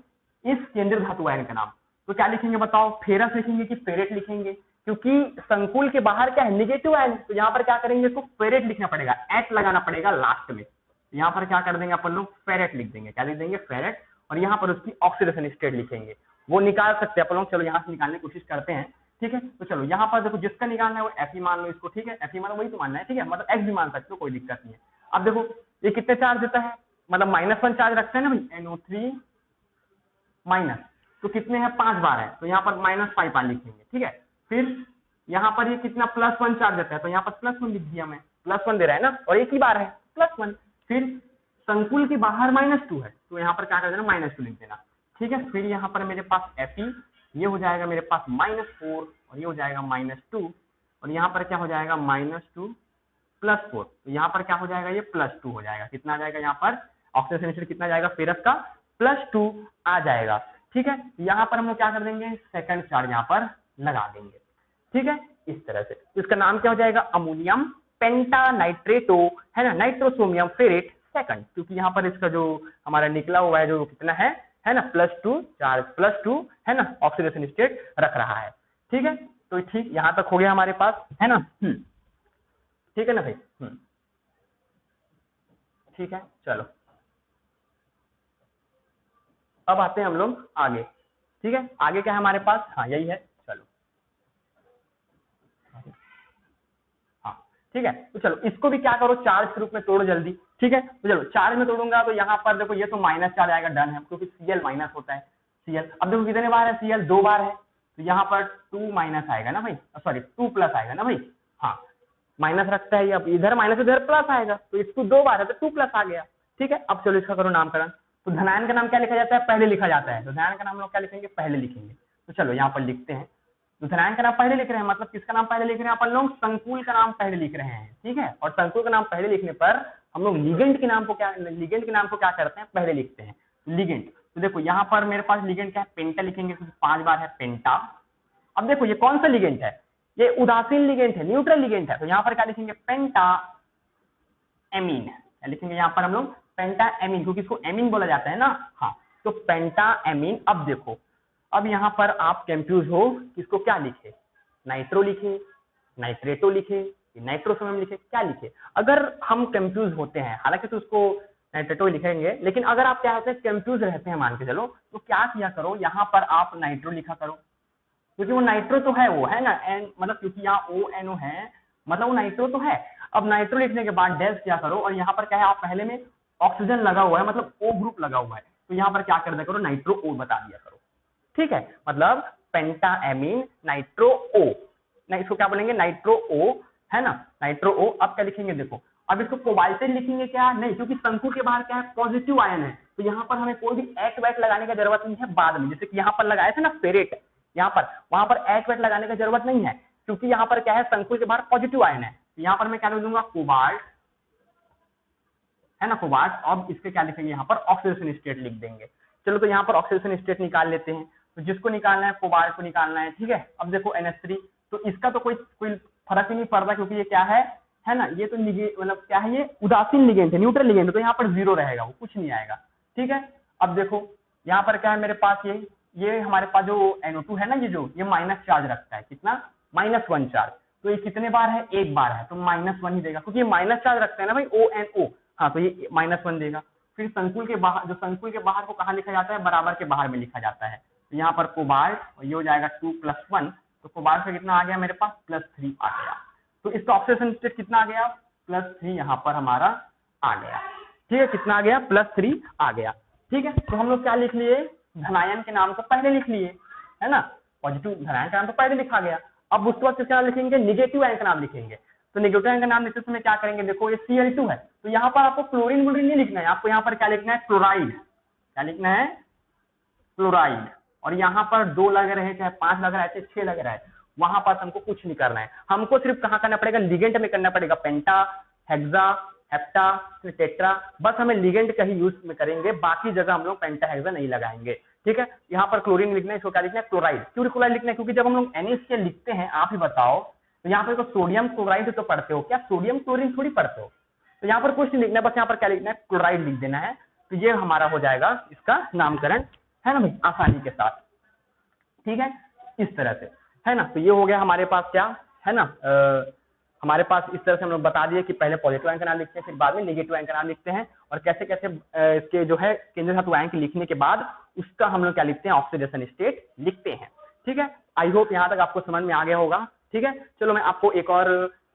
इस केंद्रीय धातु आयन का नाम, तो क्या लिखेंगे बताओ, फेरस लिखेंगे कि फेरेट लिखेंगे, क्योंकि संकुल के बाहर क्या है नेगेटिव आयन, तो यहाँ पर क्या करेंगे, इसको फेरेट लिखना पड़ेगा, एट लगाना पड़ेगा लास्ट में, यहाँ पर क्या कर देंगे अपन लोग फेरेट लिख देंगे, क्या लिख देंगे फेरेट, और यहाँ पर उसकी ऑक्सीडेशन स्टेट लिखेंगे, वो निकाल सकते हैं अपन लोग, चलो यहाँ से निकालने की कोशिश करते हैं। ठीक है, तो चलो यहाँ पर देखो जिसका निकालना है वो Fe मान लो इसको, ठीक है Fe मान लो, वही तो मानना है। ठीक है, मतलब X भी मान सकते हो, कोई दिक्कत नहीं है। अब देखो ये कितने चार्ज देता है, मतलब -1 चार्ज रखते हैं ना भाई, NO3 माइनस, तो कितने हैं 5 बार है, तो यहाँ पर -5 लिखेंगे। ठीक है, फिर यहाँ पर ये कितना +1 चार्ज देता है, तो यहाँ पर +1 लिख दिया मैं, +1 दे रहा है ना, और एक ही बार है +1, फिर संकुल के बाहर -2 है, तो यहाँ पर क्या कर देना -2 लिख देना। ठीक है, फिर यहाँ पर मेरे पास Fe, ये हो जाएगा मेरे पास -4, और ये हो जाएगा -2, और यहाँ पर क्या हो जाएगा -2 +4, तो यहाँ पर क्या हो जाएगा, ये +2 हो जाएगा, कितना आ जाएगा यहाँ पर ऑक्सीडेशन स्टेट कितना जाएगा फेरस का +2 आ जाएगा। ठीक है, यहाँ पर हम लोग क्या कर देंगे सेकंड चार्ज यहाँ पर लगा देंगे। ठीक है, इस तरह से इसका नाम क्या हो जाएगा अमोनियम पेंटा नाइट्रेटो, है ना, नाइट्रोसोमियम फेरेट सेकंड, क्योंकि यहाँ पर इसका जो हमारा निकला हुआ है जो कितना है ना +2 चार्ज, +2 है ना, ऑक्सीडेशन स्टेट रख रहा है। ठीक है, तो ठीक यहाँ तक हो गया हमारे पास, है ना। ठीक है ना भाई, ठीक है, चलो अब आते हैं हम लोग आगे। ठीक है, आगे क्या है हमारे पास, हाँ यही है, चलो हाँ ठीक है, तो चलो इसको भी क्या करो चार्ज के रूप में तोड़ो जल्दी। ठीक है, तो चलो चार्ज में तोड़ूंगा तो यहाँ पर देखो ये तो माइनस चार्ज आएगा, डन है, क्योंकि Cl माइनस होता है Cl। अब देखो कितने बार है Cl 2 बार है, तो यहाँ पर 2 माइनस आएगा ना भाई, सॉरी 2 प्लस आएगा ना भाई, हाँ माइनस रखता है, अब इधर माइनस इधर प्लस आएगा, तो इसको 2 बार है तो 2 प्लस आ गया। ठीक है, अब चलो इसका करो नामकरण। तो धनायन का नाम क्या लिखा जाता है? पहले लिखा जाता है। तो धनायन का नाम लोग क्या लिखेंगे? पहले लिखेंगे। तो चलो यहाँ पर लिखते हैं। तो धनायन का नाम पहले लिख रहे हैं, मतलब किसका नाम पहले लिख रहे हैं? अपन लोग संकुल का नाम पहले लिख रहे हैं, ठीक है। और संकुल का नाम पहले लिखने पर हम लोग लिगेंड के नाम को क्या करते हैं? पहले लिखते हैं, लिगेंड। तो देखो यहाँ पर मेरे पास लिगेंड क्या है? पेंटा लिखेंगे, तो 5 बार है पेंटा। अब देखो ये कौन सा लिगेंड है? ये उदासीन लिगेंड है, न्यूट्रल लिगेंड है। तो यहाँ पर क्या लिखेंगे? पेंटा एमीन। क्या लिखेंगे यहाँ पर हम लोग? पेंटा एमीन, क्योंकि इसको एमीन बोला जाता है ना। हाँ, तो पेंटा एमीन। अब देखो, अब यहाँ पर आप कंफ्यूज हो इसको क्या लिखे? नाइट्रो लिखे, नाइट्रेटो लिखे, नाइट्रोसोमियम लिखे, क्या लिखे? अगर हम कंफ्यूज होते हैं, हालांकि तो उसको नाइट्रेटो लिखेंगे, लेकिन अगर आप क्या होते हैं कंफ्यूज रहते हैं मान के चलो, तो क्या किया करो, यहाँ पर आप नाइट्रो लिखा करो, क्योंकि वो नाइट्रो तो है, वो है ना, एन मतलब क्योंकि यहाँ ONO है, मतलब वो नाइट्रो तो है। अब नाइट्रो लिखने के बाद डैश क्या करो, और यहाँ पर क्या है, आप पहले में ऑक्सीजन लगा हुआ है, मतलब O ग्रुप लगा हुआ है, तो यहाँ पर क्या कर दिया करो? नाइट्रो O बता दिया करो, ठीक है। मतलब पेंटाएमीन नाइट्रो O, नहीं इसको क्या बोलेंगे? नाइट्रो O, है ना, नाइट्रो O। अब क्या लिखेंगे? देखो, अब इसको कोबाल्टेन लिखेंगे क्या? नहीं, क्योंकि शंकु के बाहर क्या है? पॉजिटिव आयन है, तो यहाँ पर हमें कोई भी एट वैट लगाने की जरूरत नहीं है बाद में, जैसे कि यहाँ पर लगाए थे ना फेरेट, यहाँ पर, वहां पर एट वेट लगाने की जरूरत नहीं है, क्योंकि यहाँ पर क्या है? शंकु के बाहर पॉजिटिव आयन है। यहाँ पर मैं क्या लिख दूंगा? कोबाल्ट, है ना, कोबाल्ट। अब इसके क्या लिखेंगे? यहाँ पर ऑक्सीडेशन स्टेट लिख देंगे। चलो, तो यहाँ पर ऑक्सीडेशन स्टेट निकाल लेते हैं। तो जिसको निकालना है कोबाल्ट को निकालना है, ठीक है। अब देखो NH3, तो इसका तो कोई फर्क ही नहीं पड़ता, क्योंकि ये क्या है ना, ये तो मतलब क्या है? ये उदासीन लिगेंड है, न्यूट्रल लिगेंड है, तो यहाँ पर 0 रहेगा, वो कुछ नहीं आएगा, ठीक है। अब देखो यहाँ पर क्या है मेरे पास? ये हमारे पास जो NO2 है ना, ये माइनस चार्ज रखता है, कितना? -1 चार्ज। तो ये कितने बार है? 1 बार है, तो -1 ही देगा, क्योंकि ये माइनस चार्ज रखता है ना भाई, ONO। हाँ, तो ये -1 देगा। फिर संकुल के बाहर, जो संकुल के बाहर को कहाँ लिखा जाता है? बराबर के बाहर में लिखा जाता है। तो यहाँ पर कोबाल्ट, और ये हो जाएगा 2 + 1, तो कोबाल्ट से कितना आ गया मेरे पास? +3 आ गया। तो इसका ऑक्सीडेशन स्टेट कितना आ गया? +3 यहाँ पर हमारा आ गया, ठीक है। कितना आ गया? +3 आ गया, ठीक है। तो हम लोग क्या लिख लिए? धनायन के नाम को पहले लिख लिए, है ना, पॉजिटिव धनायन का नाम तो पहले लिखा गया। अब उसके बाद क्या लिखेंगे? निगेटिव आयन का नाम लिखेंगे। तो निगेटिव आयन का नाम लिखते समय क्या करेंगे? देखो, ये Cl2 है, तो यहाँ पर आपको क्लोरीन वोलीन नहीं लिखना है, आपको यहाँ पर क्या लिखना है? क्लोराइड। क्या लिखना है? क्लोराइड। और यहाँ पर 2 लग रहे हैं, चाहे 5 लग रहा है, चाहे 6 लग रहा है, वहां पर हमको कुछ नहीं करना है। हमको सिर्फ कहाँ करना पड़ेगा? लिगेंड में करना पड़ेगा, पेंटा, हेक्सा, हेप्टा, टेट्रा, बस हमें लिगेंड का ही यूज में करेंगे, बाकी जगह हम लोग पेंटा हेक्सा नहीं लगाएंगे, ठीक है। यहाँ पर क्लोरीन लिखना है, इसको क्या लिखना है? क्लोराइड। क्यों क्लोराइड लिखना है? क्योंकि जब हम लोग NaCl लिखते हैं, आप ही बताओ, तो यहाँ पर तो सोडियम क्लोराइड तो पढ़ते हो क्या? सोडियम क्लोरीन थोड़ी पढ़ते हो। तो यहाँ पर कुछ नहीं लिखना है, बस यहाँ पर क्या लिखना है? क्लोराइड लिख देना है। तो ये हमारा हो जाएगा इसका नामकरण, है ना भाई, आसानी के साथ, ठीक है, इस तरह से, है ना। तो ये हो गया हमारे पास क्या है ना, हमारे पास इस तरह से हम लोग बता दिए कि पहले पॉजिटिव आयन का नाम लिखते हैं, फिर बाद में नेगेटिव आयन का नाम लिखते हैं, और कैसे कैसे इसके जो है केंद्रीय धातु आयन के लिखने के बाद उसका हम लोग क्या लिखते हैं? ऑक्सीडेशन स्टेट लिखते हैं, ठीक है। आई होप यहाँ तक आपको समझ में आ गया होगा, ठीक है। चलो मैं आपको एक और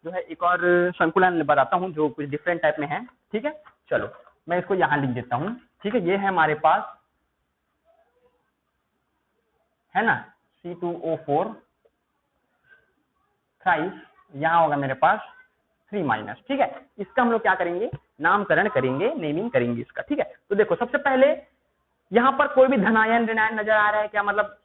जो है एक और संकुलन बताता हूँ जो कुछ डिफरेंट टाइप में है, ठीक है। चलो मैं इसको यहाँ लिख देता हूँ, ठीक है। ये है हमारे पास, है ना, C2O4 थ्राइस, यहाँ होगा मेरे पास 3-, ठीक है। इसका हम लोग क्या करेंगे? नामकरण करेंगे, नेमिंग करेंगे इसका, ठीक है। तो देखो, सबसे पहले यहाँ पर कोई भी धनायन ऋणायन नजर आ रहा है क्या? मतलब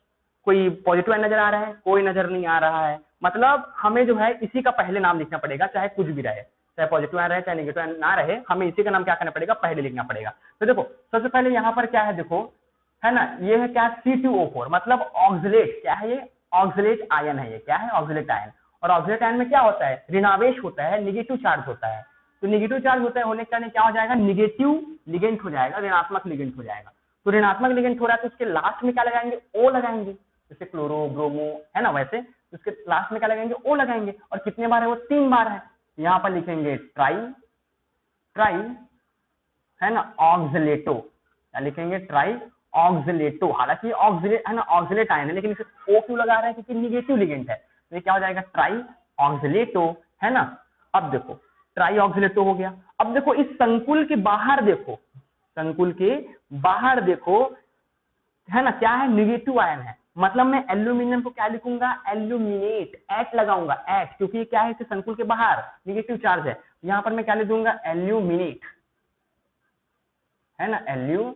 कोई पॉजिटिव आयन नजर आ रहा है? कोई नजर नहीं आ रहा है। मतलब हमें जो है इसी का पहले नाम लिखना पड़ेगा, चाहे कुछ भी रहे, चाहे पॉजिटिव आयन रहे चाहे नेगेटिव आयन ना रहे, हमें इसी का नाम क्या करना पड़ेगा? पहले लिखना पड़ेगा। तो देखो, सबसे पहले यहाँ पर क्या है? देखो, है ना, ये है क्या? C2O4, मतलब ऑक्सलेट। क्या है ये? ऑक्सलेट आयन है ये। क्या है? Oxalate ion. और ऑक्सलेट आयन में क्या होता है? ऋणावेश होता है, निगेटिव चार्ज होता है। तो निगेटिव चार्ज होता है, होने के कारण क्या हो जाएगा? निगेटिव लिगेंड हो जाएगा, ऋणात्मक लिगेंड हो जाएगा। तो ऋणात्मक लिगेंड हो रहा है, तो उसके लास्ट में क्या लगाएंगे? O लगाएंगे, जैसे क्लोरो, ब्रोमो, है ना, वैसे उसके लास्ट में क्या लगाएंगे? O लगाएंगे। और कितने बार है वो? 3 बार है। यहाँ पर लिखेंगे ट्राई, है ना, ऑक्सलेटो। क्या लिखेंगे? ट्राई ऑक्सलेटो। हालांकि ऑक्सलेट है ना, ऑक्सलेट आयन है, लेकिन इसे O क्यों लगा रहे हैं? क्योंकि निगेटिव लिगेंड है। तो ये क्या हो जाएगा? ट्राई ऑक्सलेटो, है ना। अब देखो, ट्राई ऑक्सलेटो हो गया। अब देखो, इस संकुल के बाहर देखो, संकुल के बाहर देखो, है ना, क्या है? निगेटिव आयन है। मतलब मैं एल्यूमिनियम को क्या लिखूंगा? एल्यूमिनेट, एट लगाऊंगा, एट, क्योंकि क्या है? इसे संकुल के बाहर निगेटिव चार्ज है। यहाँ पर मैं क्या लिख दूंगा? एल्यूमिनेट, है ना, एल्यूमिनेट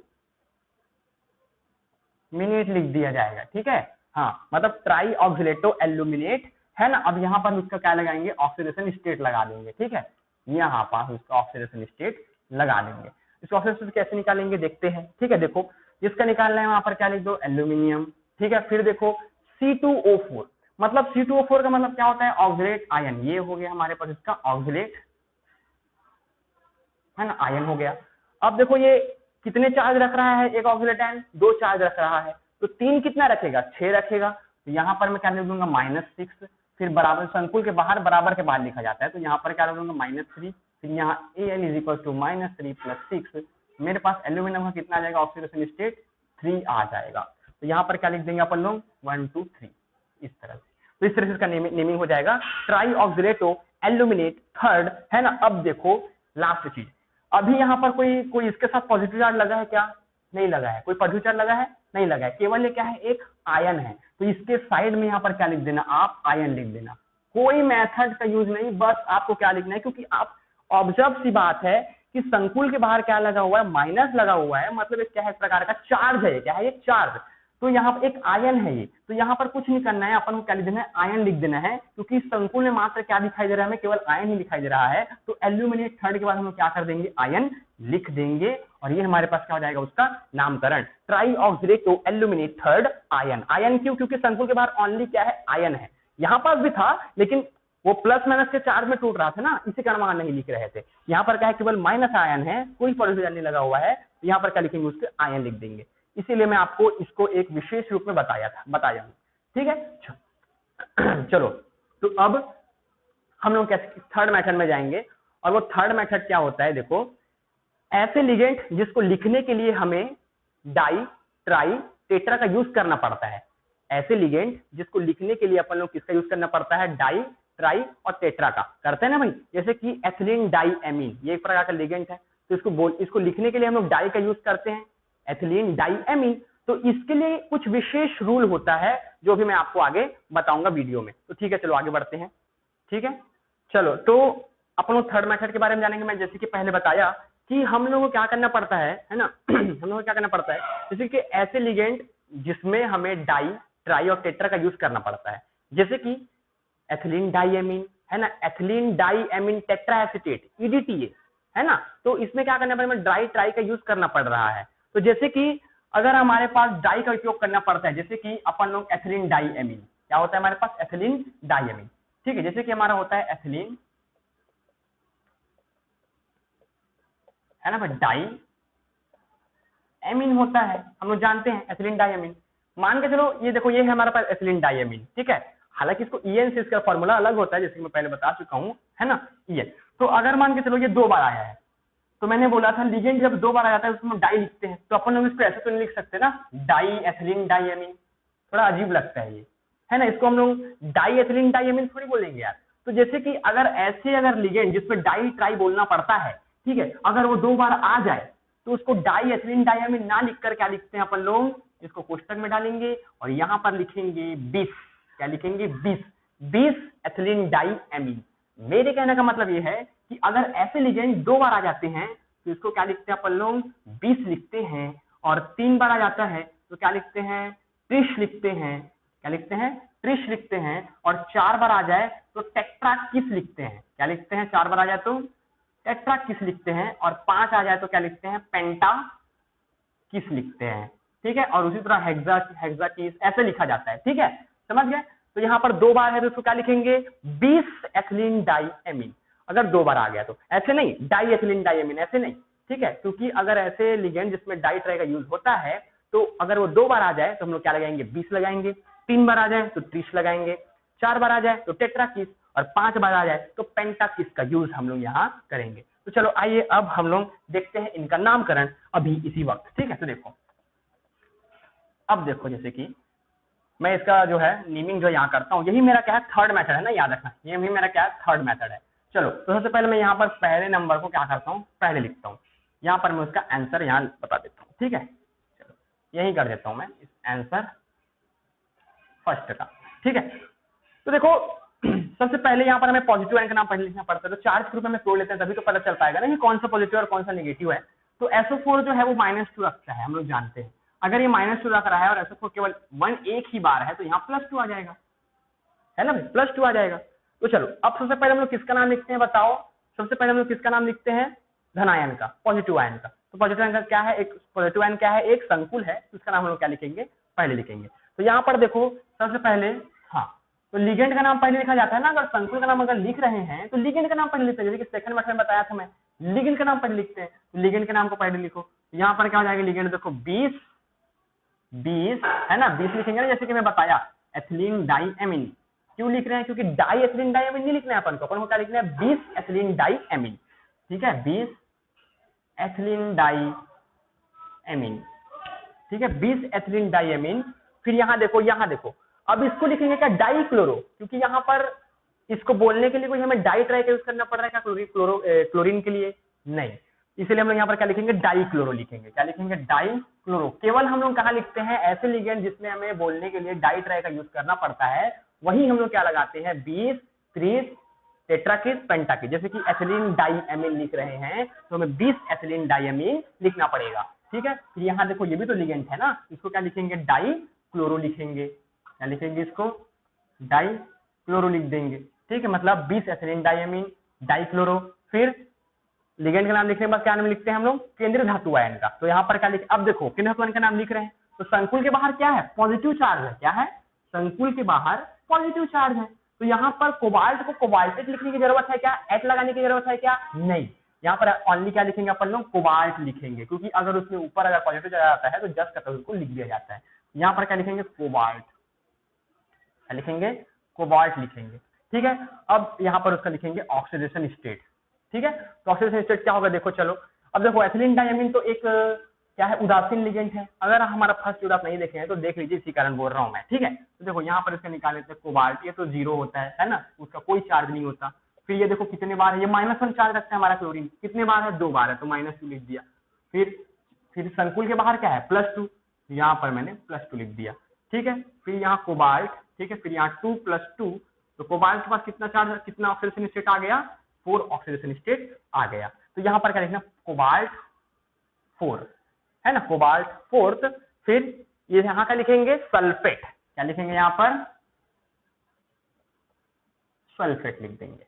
लिख दिया जाएगा, ठीक है। हाँ, मतलब ट्राई ऑक्सिलेटो एल्यूमिनेट, है ना। अब यहाँ पर उसका क्या लगाएंगे, ऑक्सीडेशन स्टेट लगा देंगे, ठीक है। यहाँ पर उसका ऑक्सीडेशन स्टेट लगा देंगे। इसको ऑक्सीडेशन कैसे निकालेंगे देखते हैं, ठीक है। देखो जिसका निकालना है वहां पर क्या लिख दो, एल्यूमिनियम, ठीक है। फिर देखो C2O4, मतलब C2O4 का मतलब क्या होता है, ऑक्सिलेट आयन। ये हो गया हमारे पास इसका ऑक्सिलेट, है ना, आयन हो गया। अब देखो ये कितने चार्ज रख रहा है, एक ऑक्सिलेट आयन 2 चार्ज रख रहा है, तो 3 कितना रखेगा, 6 रखेगा। तो यहाँ पर मैं क्या लिख दूंगा, -6। फिर बराबर संकुल के बाहर, बराबर के बाहर लिखा जाता है, तो यहाँ पर क्या लिख दूंगा, -3। फिर यहाँ An = -3 + 6। मेरे पास एल्यूमिनियम का कितना आ जाएगा, ऑक्सीडेशन स्टेट 3 आ जाएगा। तो यहाँ पर क्या लिख देंगे अपन लोग, 1 2 3, इस तरह से। तो इस तरह से इसका नेमिंग हो जाएगा, ट्राई ऑक्सिलेटो एल्यूमिनेट थर्ड, है ना। अब देखो लास्ट चीज, अभी यहाँ पर कोई इसके साथ पॉजिटिव चार्ज लगा है क्या, नहीं लगा है। कोई पॉजिटिव चार्ज लगा है, नहीं लगा है। केवल ये क्या है, एक आयन है। तो इसके साइड में यहाँ पर क्या लिख देना, आप आयन लिख देना। कोई मेथड का यूज नहीं, बस आपको क्या लिखना है, क्योंकि आप ऑब्जर्व सी बात है कि संकुल के बाहर क्या लगा हुआ है, माइनस लगा हुआ है, मतलब एक क्या है, एक प्रकार का चार्ज है। क्या है, एक चार्ज। तो यहाँ पर एक आयन है ये, तो यहाँ पर कुछ नहीं करना है, अपन को क्या लिख देना है, आयन लिख देना है। क्योंकि संकुल में मात्र क्या दिखाई दे रहा है, हमें केवल आयन ही दिखाई दे रहा है। तो एल्यूमिनेट थर्ड के बाद हम लोग क्या कर देंगे, आयन लिख देंगे, और ये हमारे पास क्या हो जाएगा, उसका नामकरण, tri oxalato aluminate third ion. Ion क्यों, क्योंकि संकुल के बाहर ओनली क्या है, आयन है। यहाँ पास भी था, लेकिन वो प्लस माइनस के चार्ज में टूट रहा था ना, इसी कारण वहां नहीं लिख रहे थे। यहाँ पर क्या है, केवल माइनस आयन है, कोई पॉजिटिव चार्ज नहीं लगा हुआ है। यहाँ पर क्या लिखेंगे, उसके आयन लिख देंगे। इसीलिए मैं आपको इसको एक विशेष रूप में बताया हूं, ठीक है। चलो, तो अब हम लोग कैसे थर्ड मेथड में जाएंगे, और वो थर्ड मेथड क्या होता है, देखो ऐसे लिगेंड जिसको लिखने के लिए हमें डाई, ट्राई, टेट्रा का यूज करना पड़ता है। ऐसे लिगेंड जिसको लिखने के लिए अपन लोग किसका यूज करना पड़ता है, डाई, ट्राई और टेट्रा का करते हैं ना भाई। जैसे कि एथिलीन डाई एमीन, ये एक प्रकार का लिगेंड है। तो इसको लिखने के लिए हम लोग डाई का यूज करते हैं, एथिलीन डाई एमीन। तो इसके लिए कुछ विशेष रूल होता है, जो भी मैं आपको आगे बताऊंगा वीडियो में। तो ठीक है, चलो आगे बढ़ते हैं, ठीक है। चलो, तो अपन लोग थर्ड मेथड के बारे में जानेंगे। मैं जैसे कि पहले बताया कि हम लोगों को क्या करना पड़ता है ना हम लोगों को क्या करना पड़ता है, जैसे कि ऐसे लिगेंड जिसमें हमें डाई, ट्राई और टेट्रा का यूज करना पड़ता है, जैसे कि एथिलीन डाईएमीन, है ना, एथिलीन डाईएमीन टेट्रा एसीटेट, EDTA, है ना। तो इसमें क्या करना पड़ेगा, डाई, ट्राई का यूज करना पड़ रहा है। तो जैसे कि अगर हमारे पास डाई का उपयोग करना पड़ता है, जैसे कि अपन लोग एथिलीन डाईएमीन, क्या होता है हमारे पास, एथिलीन डाईएमीन, ठीक है। जैसे कि हमारा होता है एथिलीन, है ना भाई, डाई एमीन होता है, हम लोग जानते हैं एथिलीन डाईएमीन। मान के चलो, ये देखो, ये है हमारे पास एथिलीन डाईएमीन, ठीक है। हालांकि इसको EN से इसका फॉर्मूला अलग होता है, जैसे कि मैं पहले बता चुका हूं, है ना, EN। तो अगर मान के चलो ये 2 बार आया है, तो मैंने बोला था लिगेंड जब 2 बार आ जाता है उसमें डाई लिखते हैं, तो अपन लोग इसको ऐसे तो नहीं लिख सकते ना, डाई एथिलीन डाईएमीन, थोड़ा अजीब लगता है ये, है ना। इसको हम लोग डाई एथिलीन डाईएमीन थोड़ी बोलेंगे यार। तो जैसे कि अगर लिगेंड जिसमें डाई, ट्राई बोलना पड़ता है, ठीक है, अगर वो 2 बार आ जाए, तो उसको डाई एथिलीन डाईएमीन ना लिखकर क्या लिखते हैं अपन लोग, इसको कोष्टक में डालेंगे और यहां पर लिखेंगे 20। क्या लिखेंगे, 20 एथिलीन डाईएमीन। मेरे कहने का मतलब ये है कि अगर ऐसे लिगेंड 2 बार आ जाते हैं, तो इसको क्या लिखते हैं अपन लोग, 20 लिखते हैं। और 3 बार आ जाता है तो क्या लिखते हैं, 30 लिखते हैं। क्या लिखते हैं, 30 लिखते हैं। और 4 बार आ जाए तो टेट्राकिस लिखते हैं। क्या लिखते हैं, 4 बार आ जाए तो टेट्राकिस लिखते हैं। और 5 आ जाए तो क्या लिखते हैं, पेंटाकिस लिखते हैं, ठीक है। और उसी तरह हेक्साकिस ऐसे लिखा जाता है, ठीक है, समझ गए। तो यहाँ पर 2 बार है तो उसको क्या लिखेंगे, 20 एथिलीन डाईएमीन। अगर 2 बार आ गया तो ऐसे नहीं, डाई एथिलीन डाईएमीन ऐसे नहीं, ठीक है। क्योंकि अगर ऐसे लिगेंड जिसमें डाई, ट्राई का यूज होता है, तो अगर वो 2 बार आ जाए तो हम लोग क्या लगाएंगे, 20 लगाएंगे। 3 बार आ जाए तो 30 लगाएंगे। 4 बार आ जाए तो टेट्राकिस। और 5 बार आ जाए तो पेंटाकिस का यूज हम लोग यहाँ करेंगे। तो चलो आइए अब हम लोग देखते हैं इनका नामकरण अभी इसी वक्त, ठीक है। तो देखो, अब देखो, जैसे कि मैं इसका जो है नेमिंग जो यहाँ करता हूँ, यही मेरा क्या है, थर्ड मेथड है ना, याद रखना, ये भी मेरा क्या है, थर्ड मेथड है। चलो, तो सबसे पहले मैं यहाँ पर पहले नंबर को क्या करता हूँ, पहले लिखता हूँ। यहाँ पर मैं उसका आंसर यहाँ बता देता हूँ, ठीक है। चलो, यही कर देता हूँ मैं इस आंसर फर्स्ट का, ठीक है। तो देखो, सबसे पहले यहाँ पर हमें पॉजिटिव आयन का नाम पहले लिखना पड़ता है। तो चार्ज के रूप में तोड़ लेते हैं, तभी तो पता चल पाएगा ना कि कौन सा पॉजिटिव और कौन सा नेगेटिव है। तो SO4 जो है वो -2 रखता है, हम लोग जानते हैं। अगर ये -2 रख रहा है और SO4 केवल 1 एक ही बार है तो यहाँ +2 आ जाएगा, है ना भाई, +2 आ जाएगा। तो चलो अब सबसे पहले हम लोग किसका नाम लिखते हैं बताओ। सबसे पहले हम लोग किसका नाम लिखते हैं, धनायन का, पॉजिटिव आयन का। तो पॉजिटिव आयन का क्या है, एक पॉजिटिव आयन क्या है, एक संकुल है, तो इसका नाम हम लोग क्या लिखेंगे, पहले लिखेंगे। तो यहाँ पर देखो सबसे पहले, हाँ, तो लिगेंड का नाम पहले लिखा जाता है ना, अगर संकुल का नाम अगर लिख रहे हैं तो लिगेंड का नाम पहले लिखते हैं, जैसे कि सेकंड मेथड में बताया था मैं, लिगेंड का नाम पहले लिखते हैं। तो लिगेंड के नाम को पहले लिखो। यहाँ पर क्या हो जाएगा, लिगेंड देखो 20 है ना, 20 लिखेंगे ना, जैसे कि मैं बताया एथिलीन डाइएमीन। क्यों लिख रहे हैं, क्योंकि डाई एथिलीन डाइएमीन नहीं लिखना है अपन को क्या लिखना है, 20 एथिलीन डाइएमीन। ठीक है, 20 एथिलीन डाइएमीन, ठीक है, 20 एथिलीन डाइएमीन। फिर यहाँ देखो अब इसको लिखेंगे क्या, डाइक्लोरो, क्योंकि यहाँ पर इसको बोलने के लिए कोई हमें डाई ट्राई का यूज करना पड़ रहा है क्या, क्लोरीन के लिए नहीं, इसलिए हम लोग यहाँ पर क्या लिखेंगे, डाइक्लोरो लिखेंगे। क्या लिखेंगे, डाइक्लोरो। केवल हम लोग कहाँ लिखते हैं, ऐसे लिगेंड जिसमें हमें बोलने के लिए डाई ट्राई का यूज करना पड़ता है, वही हम लोग क्या लगाते हैं, 20 30 टेट्राकिस पेंटाकिस। जैसे कि एथिलीन डाइएमीन लिख रहे हैं तो हमें 20 एथिलीन डाइएमीन लिखना पड़ेगा। ठीक है, फिर यहाँ देखो ये भी तो लिगेंड है ना, इसको क्या लिखेंगे, डाइक्लोरो लिखेंगे। क्या लिखेंगे, इसको डाइक्लोरो लिख देंगे। ठीक है, मतलब 20 एथिलीन डाइएमीन, डाइक्लोरो। फिर लिगेंड का नाम लिखने के बाद क्या नाम लिखते हैं हम लोग, केंद्रीय धातु आयन का। तो यहाँ पर क्या लिखे, अब देखो केंद्रीय धातु आयन का नाम लिख रहे हैं तो संकुल के बाहर क्या है, पॉजिटिव चार्ज है। क्या है, संकुल के बाहर पॉजिटिव चार्ज है। तो यहाँ पर कोबाल्ट को कोबाल्टेट लिखने की जरूरत है क्या, एट लगाने की जरूरत है क्या, नहीं। यहाँ पर ओनली क्या लिखेंगे अपन लोग, कोबाल्ट लिखेंगे, क्योंकि अगर उसमें ऊपर अगर पॉजिटिव चला जाता है तो जस्ट कटर उसको लिख दिया जाता है। यहाँ पर क्या लिखेंगे, कोबाल्ट, क्या लिखेंगे, कोबाल्ट लिखेंगे। ठीक है, अब यहाँ पर उसका लिखेंगे ऑक्सीडेशन स्टेट। ठीक है, तो ऑक्सीडेशन स्टेट क्या होगा, देखो चलो। अब देखो एथिलीन डाइएमीन तो एक क्या है, उदासीन लिगेंड है। अगर हमारा फर्स्ट यूनिट आप नहीं देखे हैं तो देख लीजिए, इसी कारण बोल रहा हूं मैं। ठीक है, तो देखो यहाँ पर इसका निकाल लेते हैं, कोबाल्ट, ये तो 0 होता है ना, उसका कोई चार्ज नहीं होता। फिर ये देखो कितने बार है, ये -1 चार्ज रखता है हमारा क्लोरीन, कितने बार है, 2 बार है, तो -2 लिख दिया। फिर संकुल के बाहर क्या है, +2, यहाँ पर मैंने +2 लिख दिया। ठीक है, फिर यहाँ कोबाल्ट, ठीक है, फिर यहाँ 2 + 2, तो कोबाल्ट के पास कितना चार्ज, कितना ऑक्सीडेशन स्टेट आ गया, 4 ऑक्सीडेशन स्टेट आ गया। तो यहाँ पर क्या लिखना, कोबाल्ट 4 है ना, कोबाल्ट 4th। फिर ये यहाँ का लिखेंगे सल्फेट। क्या लिखेंगे, यहाँ पर सल्फेट लिख देंगे,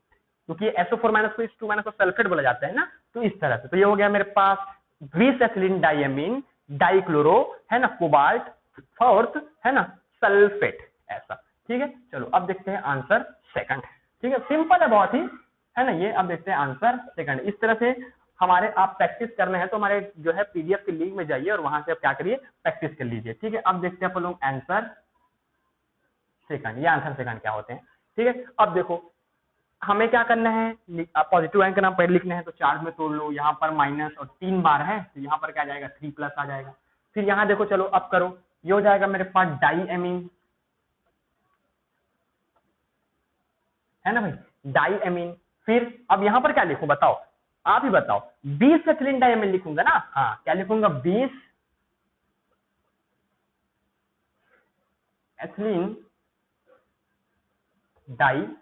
क्योंकि SO4- को इस 2- को सल्फेट बोला जाता है ना। तो इस तरह से, तो ये हो गया मेरे पास 20 एथिलीन डाइएमीन, डाइक्लोरो, है ना, कोबाल्ट 4th, है ना, सल्फेट, ऐसा। ठीक है, चलो अब देखते हैं आंसर सेकंड। ठीक है, सिंपल है बहुत ही, है ना ये। अब देखते हैं आंसर सेकंड। इस तरह से हमारे आप प्रैक्टिस करना है तो हमारे जो है PDF के लिंक में जाइए और वहां से आप क्या करिए, प्रैक्टिस कर लीजिए। ठीक है, अब देखते हैं अपन लोग आंसर सेकंड। ये आंसर सेकंड क्या होते हैं। ठीक है, अब देखो हमें क्या करना है, पॉजिटिव आयन का नाम पहले लिखना है, तो चार्ज में तोड़ लो। यहाँ पर माइनस और 3 बार है, तो यहाँ पर क्या आ जाएगा, 3+ आ जाएगा। फिर यहाँ देखो, चलो अब करो, ये हो जाएगा मेरे पास डाइएमीन, है ना भाई, डाइएमीन। फिर अब यहाँ पर क्या लिखूं बताओ, आप ही बताओ, 20 एथिलीन डाइएमीन लिखूंगा ना, हाँ, क्या लिखूंगा, 20 एथिलीन डाइएमीन,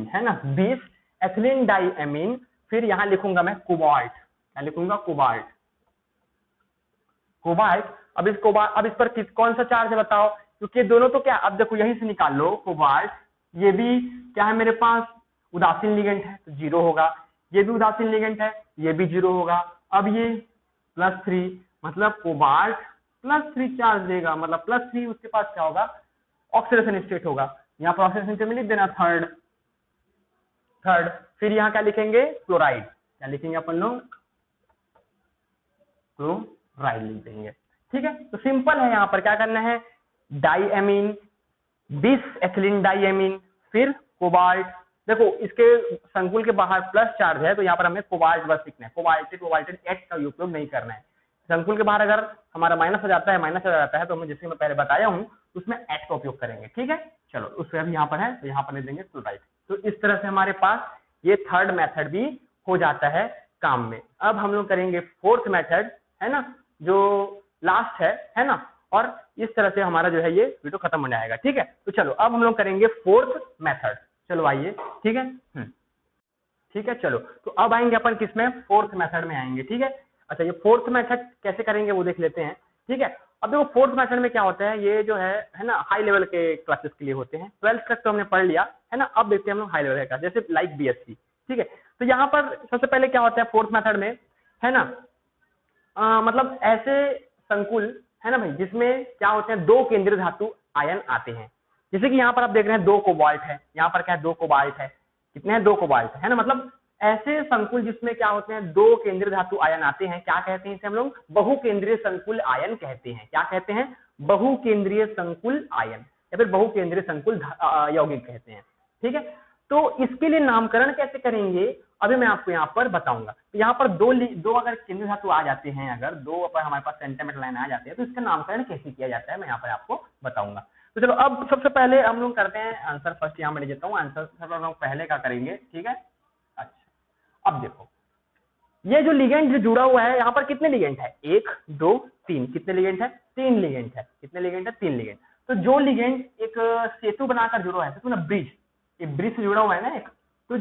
है ना, 20 एथिलीन डाइएमीन। फिर यहां लिखूंगा मैं कोबाल्ट। क्या लिखूंगा, कोबाल्ट, कोबाल्ट। अब इस पर कौन सा चार्ज है बताओ, क्योंकि दोनों तो क्या, अब देखो यहीं से निकाल लो, कोबाल्ट, ये भी क्या है मेरे पास, उदासीन लिगेंड है, तो 0 होगा। ये भी उदासीन लिगेंड है, ये भी 0 होगा। अब ये +3, मतलब कोबाल्ट +3 चार्ज देगा, मतलब +3, उसके पास क्या होगा, ऑक्सीडेशन स्टेट होगा। यहाँ पर ऑक्सीडेशन स्टेट में लिख देना थर्ड। फिर यहाँ क्या लिखेंगे, क्लोराइड। क्या लिखेंगे अपन लोग, क्लोराइड लिख देंगे। ठीक है, तो सिंपल है। यहाँ पर क्या करना है, डाइएमीन, 20 एथिलीन डाइएमीन, फिर कोबाल्ट। देखो इसके संकुल के बाहर प्लस चार्ज है, तो यहाँ पर हमें कोबाल्ट बस लिखना है, कोबाल्टेट एट का उपयोग नहीं करना है। संकुल के बाहर अगर हमारा माइनस हो जाता है तो हमें, जैसे मैं पहले बताया हूँ, उसमें एट का उपयोग करेंगे। ठीक है, चलो उससे अभी यहाँ पर है, तो यहाँ पर लिख देंगे क्लोराइड। तो इस तरह से हमारे पास ये थर्ड मेथड भी हो जाता है काम में। अब हम लोग करेंगे 4th मेथड, है ना, जो लास्ट है ना, और इस तरह से हमारा जो है ये वीडियो खत्म हो जाएगा। ठीक है, तो चलो अब हम लोग करेंगे 4th मेथड। चलो आइए, ठीक है। ठीक है। चलो तो अब आएंगे अपन किसमें, फोर्थ मेथड में आएंगे, ठीक है। अच्छा ये फोर्थ मेथड कैसे करेंगे वो देख लेते हैं, ठीक है। अब देखो फोर्थ मेथड में क्या होता है, ये जो है ना हाई लेवल के क्लासेस के लिए होते हैं, 12th तक तो हमने पढ़ लिया है ना। अब देखते हैं हम लोग हाई लेवल का, जैसे लाइक बीएससी, ठीक है। तो यहाँ पर सबसे पहले क्या होता है फोर्थ मेथड में, है ना, मतलब ऐसे संकुल है ना भाई जिसमें क्या होते हैं दो केंद्रीय धातु आयन आते हैं। जैसे कि यहाँ पर आप देख रहे हैं 2 कोबाल्ट है, यहाँ पर क्या है 2 कोबाल्ट है, कितने हैं 2 कोबाल्ट है ना। मतलब ऐसे संकुल जिसमें क्या होते हैं 2 केंद्रीय धातु आयन आते हैं, क्या कहते हैं इसे हम लोग, बहुकेंद्रीय संकुल आयन कहते हैं। क्या कहते हैं, बहुकेंद्रीय संकुल आयन या फिर बहुकेंद्रीय संकुल यौगिक कहते हैं, ठीक है। तो इसके लिए नामकरण कैसे करेंगे अभी मैं आपको यहाँ पर बताऊंगा। तो यहाँ पर दो अगर केंद्रीय धातु आ जाते हैं, अगर दो पर हमारे पास सेंटीमीटर लाइन आ जाते हैं, तो इसका नामकरण कैसे किया जाता है मैं यहाँ पर आपको बताऊंगा। तो चलो अब सबसे पहले हम लोग करते हैं आंसर, फर्स्ट यहाँ मैं ले देता हूँ आंसर, सब लोग पहले का करेंगे, ठीक है। अच्छा अब देखो ये जो लिगेंड जो जुड़ा हुआ है यहाँ पर कितने लिगेंड है, 1 2 3, कितने लिगेंड है, 3 लिगेंड है, कितने लिगेंड है, 3 लिगेंड। तो जो लिगेंड एक सेतु बनाकर जुड़ा हुआ है, तो ना ब्रिज, ये ब्रिज से जुड़ा हुआ है ना एक, तो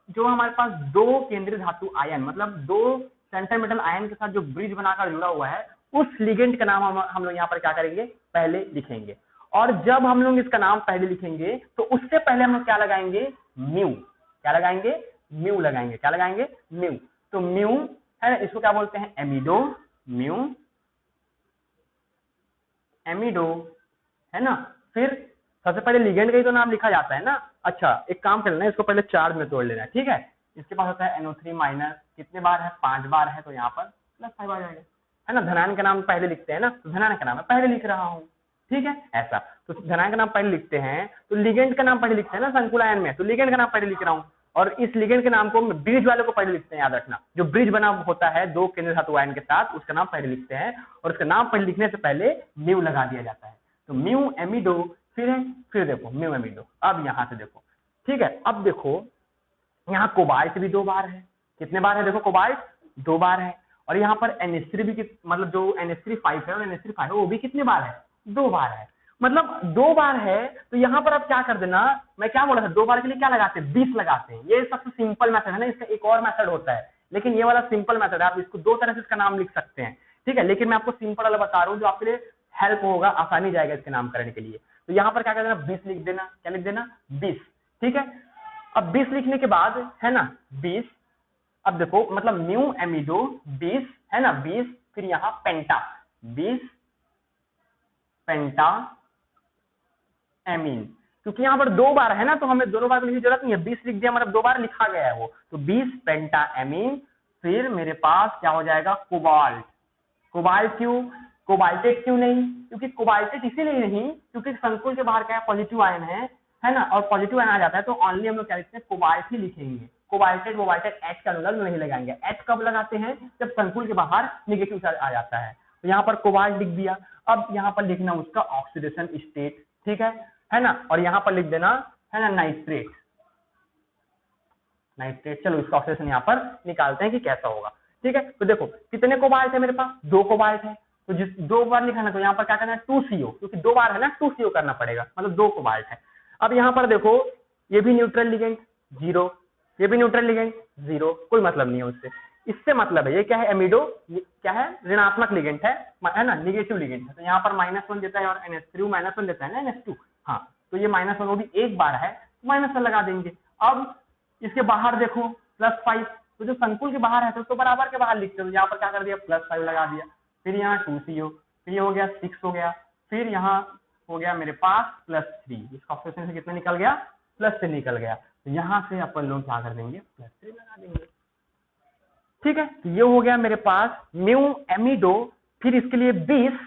जो हमारे पास 2 केंद्रीय धातु आयन मतलब 2 सेंटीमीटर आयन के साथ जो ब्रिज बनाकर जुड़ा हुआ है, उस लिगेंड का नाम हम लोग यहाँ पर क्या करेंगे पहले लिखेंगे। और जब हम लोग इसका नाम पहले लिखेंगे तो उससे पहले हम लोग क्या लगाएंगे, म्यू, क्या लगाएंगे, म्यू लगाएंगे, क्या लगाएंगे, म्यू। तो म्यू है ना, इसको क्या बोलते हैं, एमिडो, म्यू एमिडो, है ना। फिर सबसे पहले लिगेंड का ही तो नाम लिखा जाता है ना। अच्छा एक काम कर लेना, इसको पहले चार्ज में तोड़ लेना है, ठीक है। इसके पास होता है NO3 माइनस, कितने बार है, 5 बार है, तो यहाँ पर +5 आ जाएगा, है ना। धनायन का नाम पहले लिखते हैं ना, तो धनायन का नाम मैं पहले लिख रहा हूँ, ठीक है। ऐसा तो धनायन का नाम पहले लिखते हैं, तो लिगेंड का नाम पहले लिखते हैं ना संकुल आयन में, तो लिगेंड का नाम पहले लिख रहा हूँ। और इस लिगेंड के नाम को ब्रिज वाले को पहले लिखते हैं, याद रखना, जो ब्रिज बना होता है 2 केंद्रीय धातु आयन के साथ, उसका नाम पहले लिखते हैं। और उसका नाम पहले लिखने से पहले म्यू लगा दिया जाता है, तो म्यू एमिडो, फिर देखो म्यू एमिडो। अब यहां से देखो, ठीक है। अब देखो यहाँ कोबाल्ट भी 2 बार है, कितने बार है, देखो कोबाल्ट 2 बार है। और यहाँ पर NH3 भी, मतलब जो NH3 5 है और NH3 5 है वो भी कितने बार है, 2 बार है, मतलब 2 बार है। तो यहाँ पर आप क्या कर देना, मैं क्या बोला था 2 बार के लिए क्या लगाते हैं, 20 लगाते हैं। ये सबसे सिंपल मेथड है ना, इसका एक और मेथड होता है, लेकिन ये वाला सिंपल मेथड है, आप इसको 2 तरह से इसका नाम लिख सकते हैं, ठीक है। लेकिन मैं आपको सिंपल वाला बता रहा हूँ जो आपके लिए हेल्प होगा, आसानी जाएगा इसके नामकरण के लिए। तो यहाँ पर क्या कर देना, 20 लिख देना, क्या लिख देना, 20, ठीक है। अब 20 लिखने के बाद है ना 20, अब देखो मतलब म्यू एमिडो 20 है ना 20, फिर यहाँ पेंटा 20 पेंटा एमीन, क्योंकि यहाँ पर 2 बार है ना, तो हमें दोनों बार लिखने की जरूरत नहीं है, 20 लिख दिया मतलब 2 बार लिखा गया है वो, तो 20 पेंटा एमीन। फिर मेरे पास क्या हो जाएगा, कोबाल्ट, कोबाल्ट क्यों, कोबाल्टेट क्यों नहीं, क्योंकि कोबाल्टेट इसीलिए नहीं क्योंकि संकुल के बाहर क्या है, पॉजिटिव आयन है ना, और पॉजिटिव आयन आ जाता है तो ओनली हम लोग क्या लिखते हैं, कोबाल्ट ही लिखेंगे। कोबाल्टेट वोबाल्टेट एच का अनुलग्न नहीं लगाएंगे। एच कब लगाते हैं, जब संकुल के बाहर निगेटिव चार्ज आ जाता है। तो यहाँ पर कोबाल्ट लिख दिया। अब यहाँ पर लिखना उसका ऑक्सीडेशन स्टेट, ठीक है ना। और यहाँ पर लिख देना है ना नाइट्रेट, नाइट्रेट। चलो इसका ऑक्सीडेशन यहाँ पर निकालते हैं कि कैसा होगा, ठीक है। तो देखो कितने कोबाल्ट है मेरे पास, 2 कोबाल्ट है, तो जिस 2 बार लिखा ना, तो यहाँ पर क्या करना है 2CO, क्योंकि 2 बार है ना 2CO करना पड़ेगा, मतलब 2 कोबाल्ट है। अब यहाँ पर देखो ये भी न्यूट्रल लिगेंड 0, ये भी न्यूट्रल लिगेंड 0, कोई मतलब नहीं है उससे। इससे मतलब है ये क्या है, एमिडो क्या है, ऋणात्मक लिगेंड है ना, निगेटिव लिगेंड है। तो यहाँ पर -1 देता है और NH3 -1 देता है ना NH2, हाँ, तो ये -1 वो भी 1 बार है, -1 लगा देंगे। अब इसके बाहर देखो +5, तो जो संकुल के बाहर है तो उसको बराबर के बाहर लिखते हो, यहाँ पर क्या कर दिया +5 लगा दिया। फिर यहाँ 2CO, फिर ये हो गया 6 हो गया, फिर यहाँ हो गया मेरे पास +3, इसका ऑक्सीडेशन से कितना निकल गया, +3 निकल गया। तो यहाँ से अपन लोग क्या कर देंगे, +3 लगा देंगे, ठीक है। तो ये हो गया मेरे पास म्यू एमिडो, फिर इसके लिए 20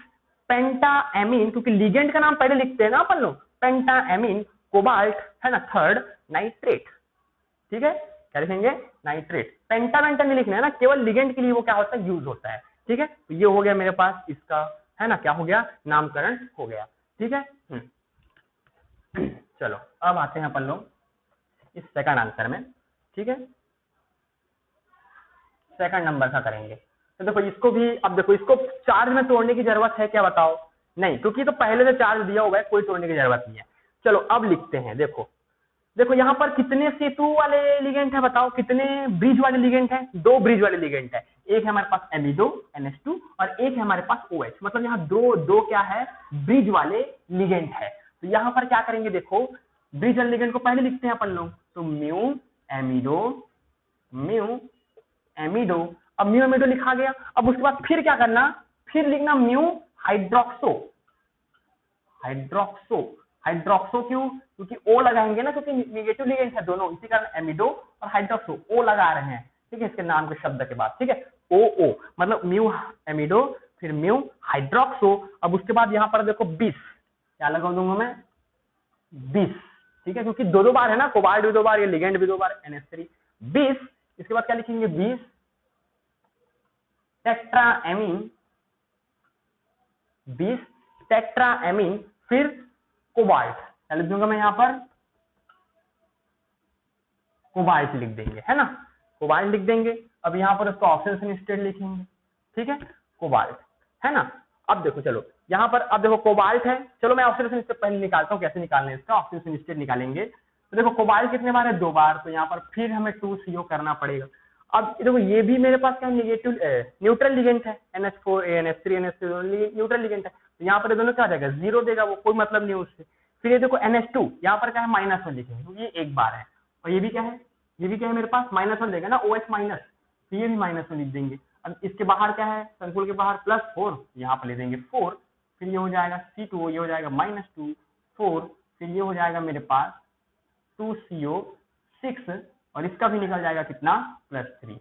पेंटा एमीन, क्योंकि लिगेंड का नाम पहले लिखते हैं ना अपन लोग, पेंटा एमीन कोबाल्ट है ना, थर्ड नाइट्रेट, ठीक है। क्या लिखेंगे, नाइट्रेट। पेंटा वेंटा नहीं लिखना है ना, केवल लिगेंड के लिए वो क्या होता है, यूज होता है, ठीक है। तो ये हो गया मेरे पास इसका है ना, क्या हो गया, नामकरण हो गया, ठीक है। चलो अब आते हैं अपन लोग इस सेकंड आंसर में, ठीक है। सेकंड नंबर का करेंगे। तो देखो इसको भी, अब देखो इसको चार्ज में तोड़ने की जरूरत है क्या, बताओ, नहीं, क्योंकि तो पहले से चार्ज दिया हुआ है, कोई तोड़ने की जरूरत नहीं है। चलो अब लिखते हैं, देखो देखो यहाँ पर कितने सेतु वाले लिगेंड है बताओ, कितने ब्रिज वाले लिगेंड है? 2 ब्रिज वाले लिगेंड है। एक है हमारे पास एमिडो NH2 और एक है हमारे पास OH, मतलब यहाँ दो क्या है, ब्रिज वाले लिगेंड है। तो यहाँ पर क्या करेंगे, देखो ब्रिज वाले लिगेंड को पहले लिखते हैं अपन लोग, तो म्यू एमिडो। अब म्यू एमिडो लिखा गया। अब उसके बाद फिर क्या करना, फिर लिखना म्यू हाइड्रोक्सो। क्यों? क्योंकि O लगाएंगे ना, क्योंकि निगेटिव लिगेंड है दोनों, इसी कारण एमिडो और हाइड्रोक्सो O लगा रहे हैं, ठीक है, इसके नाम के शब्द के बाद, ठीक है, OO मतलब म्यू एमिडो फिर म्यू हाइड्रोक्सो। अब उसके बाद यहाँ पर देखो 20, क्या लगा दूंगा मैं, 20, ठीक है, क्योंकि दो बार है ना, कोबाल्ट भी 2 बार, ये लिगेंड भी 2 बार, NH3 20। इसके बाद क्या लिखेंगे, 20 टेट्राएमीन, फिर कोबाल्ट, क्या लिख दूंगा मैं यहाँ पर, कोबाल्ट लिख देंगे, है ना, कोबाल्ट लिख देंगे। अब यहाँ पर उसको ऑक्सीडेशन स्टेट लिखेंगे, ठीक है, कोबाल्ट, है ना। अब देखो चलो यहाँ पर, अब देखो कोबाल्ट है, चलो मैं ऑक्सीडेशन स्टेट पहले निकालता हूँ, कैसे निकालने इसका, ऑक्सीडेशन स्टेट निकालेंगे। तो देखो कोबाल्ट कितने बार है, 2 बार, तो यहाँ पर फिर हमें 2CO करना पड़ेगा। अब देखो ये भी मेरे पास क्या नेगेटिव न्यूट्रल लिगेंड है, NH4 NH3 न्यूट्रल लिगेंड है, तो यहाँ पर दोनों क्या आ जाएगा, 0 देगा, वो कोई मतलब नहीं उससे। फिर ये देखो NH2, यहाँ पर क्या है, -1 लिखेंगे, क्योंकि ये 1 बार है, और ये भी क्या है, मेरे पास -1 देगा ना, OH माइनस, तो ये भी -1 लिख देंगे। अब इसके बाहर क्या है, संकुल के बाहर +4, यहाँ पर ले देंगे 4, फिर ये हो जाएगा C2, ये हो जाएगा -2 4, फिर ये हो जाएगा मेरे पास 2CO6, और इसका भी निकल जाएगा कितना, +3,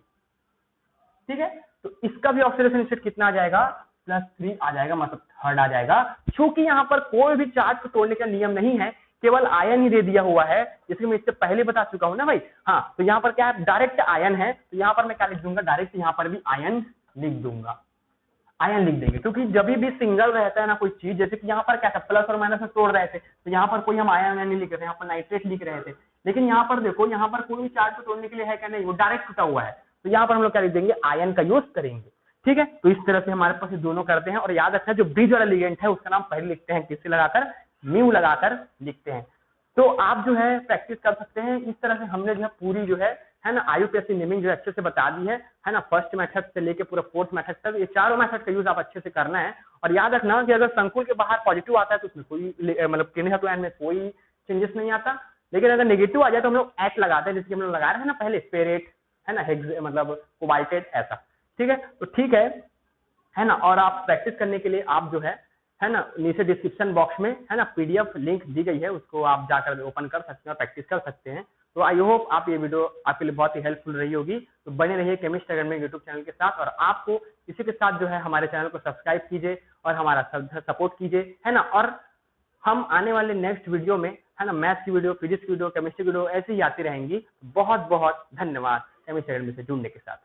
ठीक है। तो इसका भी ऑक्सीडेशन स्टेट कितना आ जाएगा, +3 आ जाएगा, मतलब थर्ड आ जाएगा। क्योंकि यहाँ पर कोई भी चार्ज को तोड़ने का नियम नहीं है, केवल आयन ही दे दिया हुआ है, जिसके मैं इससे पहले बता चुका हूं ना भाई। हाँ, तो यहाँ पर क्या है, डायरेक्ट आयन है, तो यहाँ पर मैं क्या लिख दूंगा, डायरेक्ट यहाँ पर भी आयन लिख दूंगा, आयन लिख देंगे, क्योंकि जब भी सिंगल रहता है ना कोई चीज, जैसे कि यहाँ पर क्या था, प्लस और माइनस में तोड़ रहे थे, तो यहाँ पर कोई हम आयन नहीं लिख रहे थे, यहाँ पर नाइट्रेट लिख रहे थे। लेकिन यहाँ पर देखो, यहाँ पर कोई भी चार्ज को तोड़ने के लिए है क्या, नहीं, वो डायरेक्ट टूटा हुआ है, तो यहाँ पर हम लोग क्या लिख देंगे, आयन का यूज करेंगे, ठीक है। तो इस तरह से हमारे पास ये दोनों करते हैं, और याद रखना जो ब्रिज वाला लिगेंड है उसका नाम पहले लिखते हैं, किससे लगाकर, म्यू लगाकर लिखते हैं। तो आप जो है प्रैक्टिस कर सकते हैं इस तरह से। हमने जो है पूरी जो है ना, IUPAC नेमिंग जो अच्छे से बता दी है ना, फर्स्ट मेथड से लेके पूरा 4th मेथड तक, ये चारों मेथड का यूज आप अच्छे से करना है। और याद रखना कि अगर संकुल के बाहर पॉजिटिव आता है तो उसमें कोई मतलब किनेसिस में कोई चेंजेस नहीं आता, लेकिन अगर नेगेटिव आ जाए तो हम लोग एट लगाते हैं, जिसकी हम लोग लगा रहे हैं ना पहले, फेरेट, है ना, मतलब कोबाल्टेट, ऐसा, ठीक है। तो ठीक है ना। और आप प्रैक्टिस करने के लिए आप जो है ना, नीचे डिस्क्रिप्शन बॉक्स में है ना PDF लिंक दी गई है, उसको आप जाकर ओपन कर सकते हैं और प्रैक्टिस कर सकते हैं। तो आई होप आप ये वीडियो आपके लिए बहुत ही हेल्पफुल रही होगी। तो बने रहिए केमिस्ट अकेडमी यूट्यूब चैनल के साथ, और आपको इसी के साथ जो है हमारे चैनल को सब्सक्राइब कीजिए और हमारा सपोर्ट कीजिए, है ना। और हम आने वाले नेक्स्ट वीडियो में है ना, मैथ्स की वीडियो, फिजिक्स की वीडियो, केमिस्ट्री की वीडियो ऐसे ही आती रहेंगी। बहुत बहुत धन्यवाद केमिस्ट अकेडमी से जुड़ने के साथ।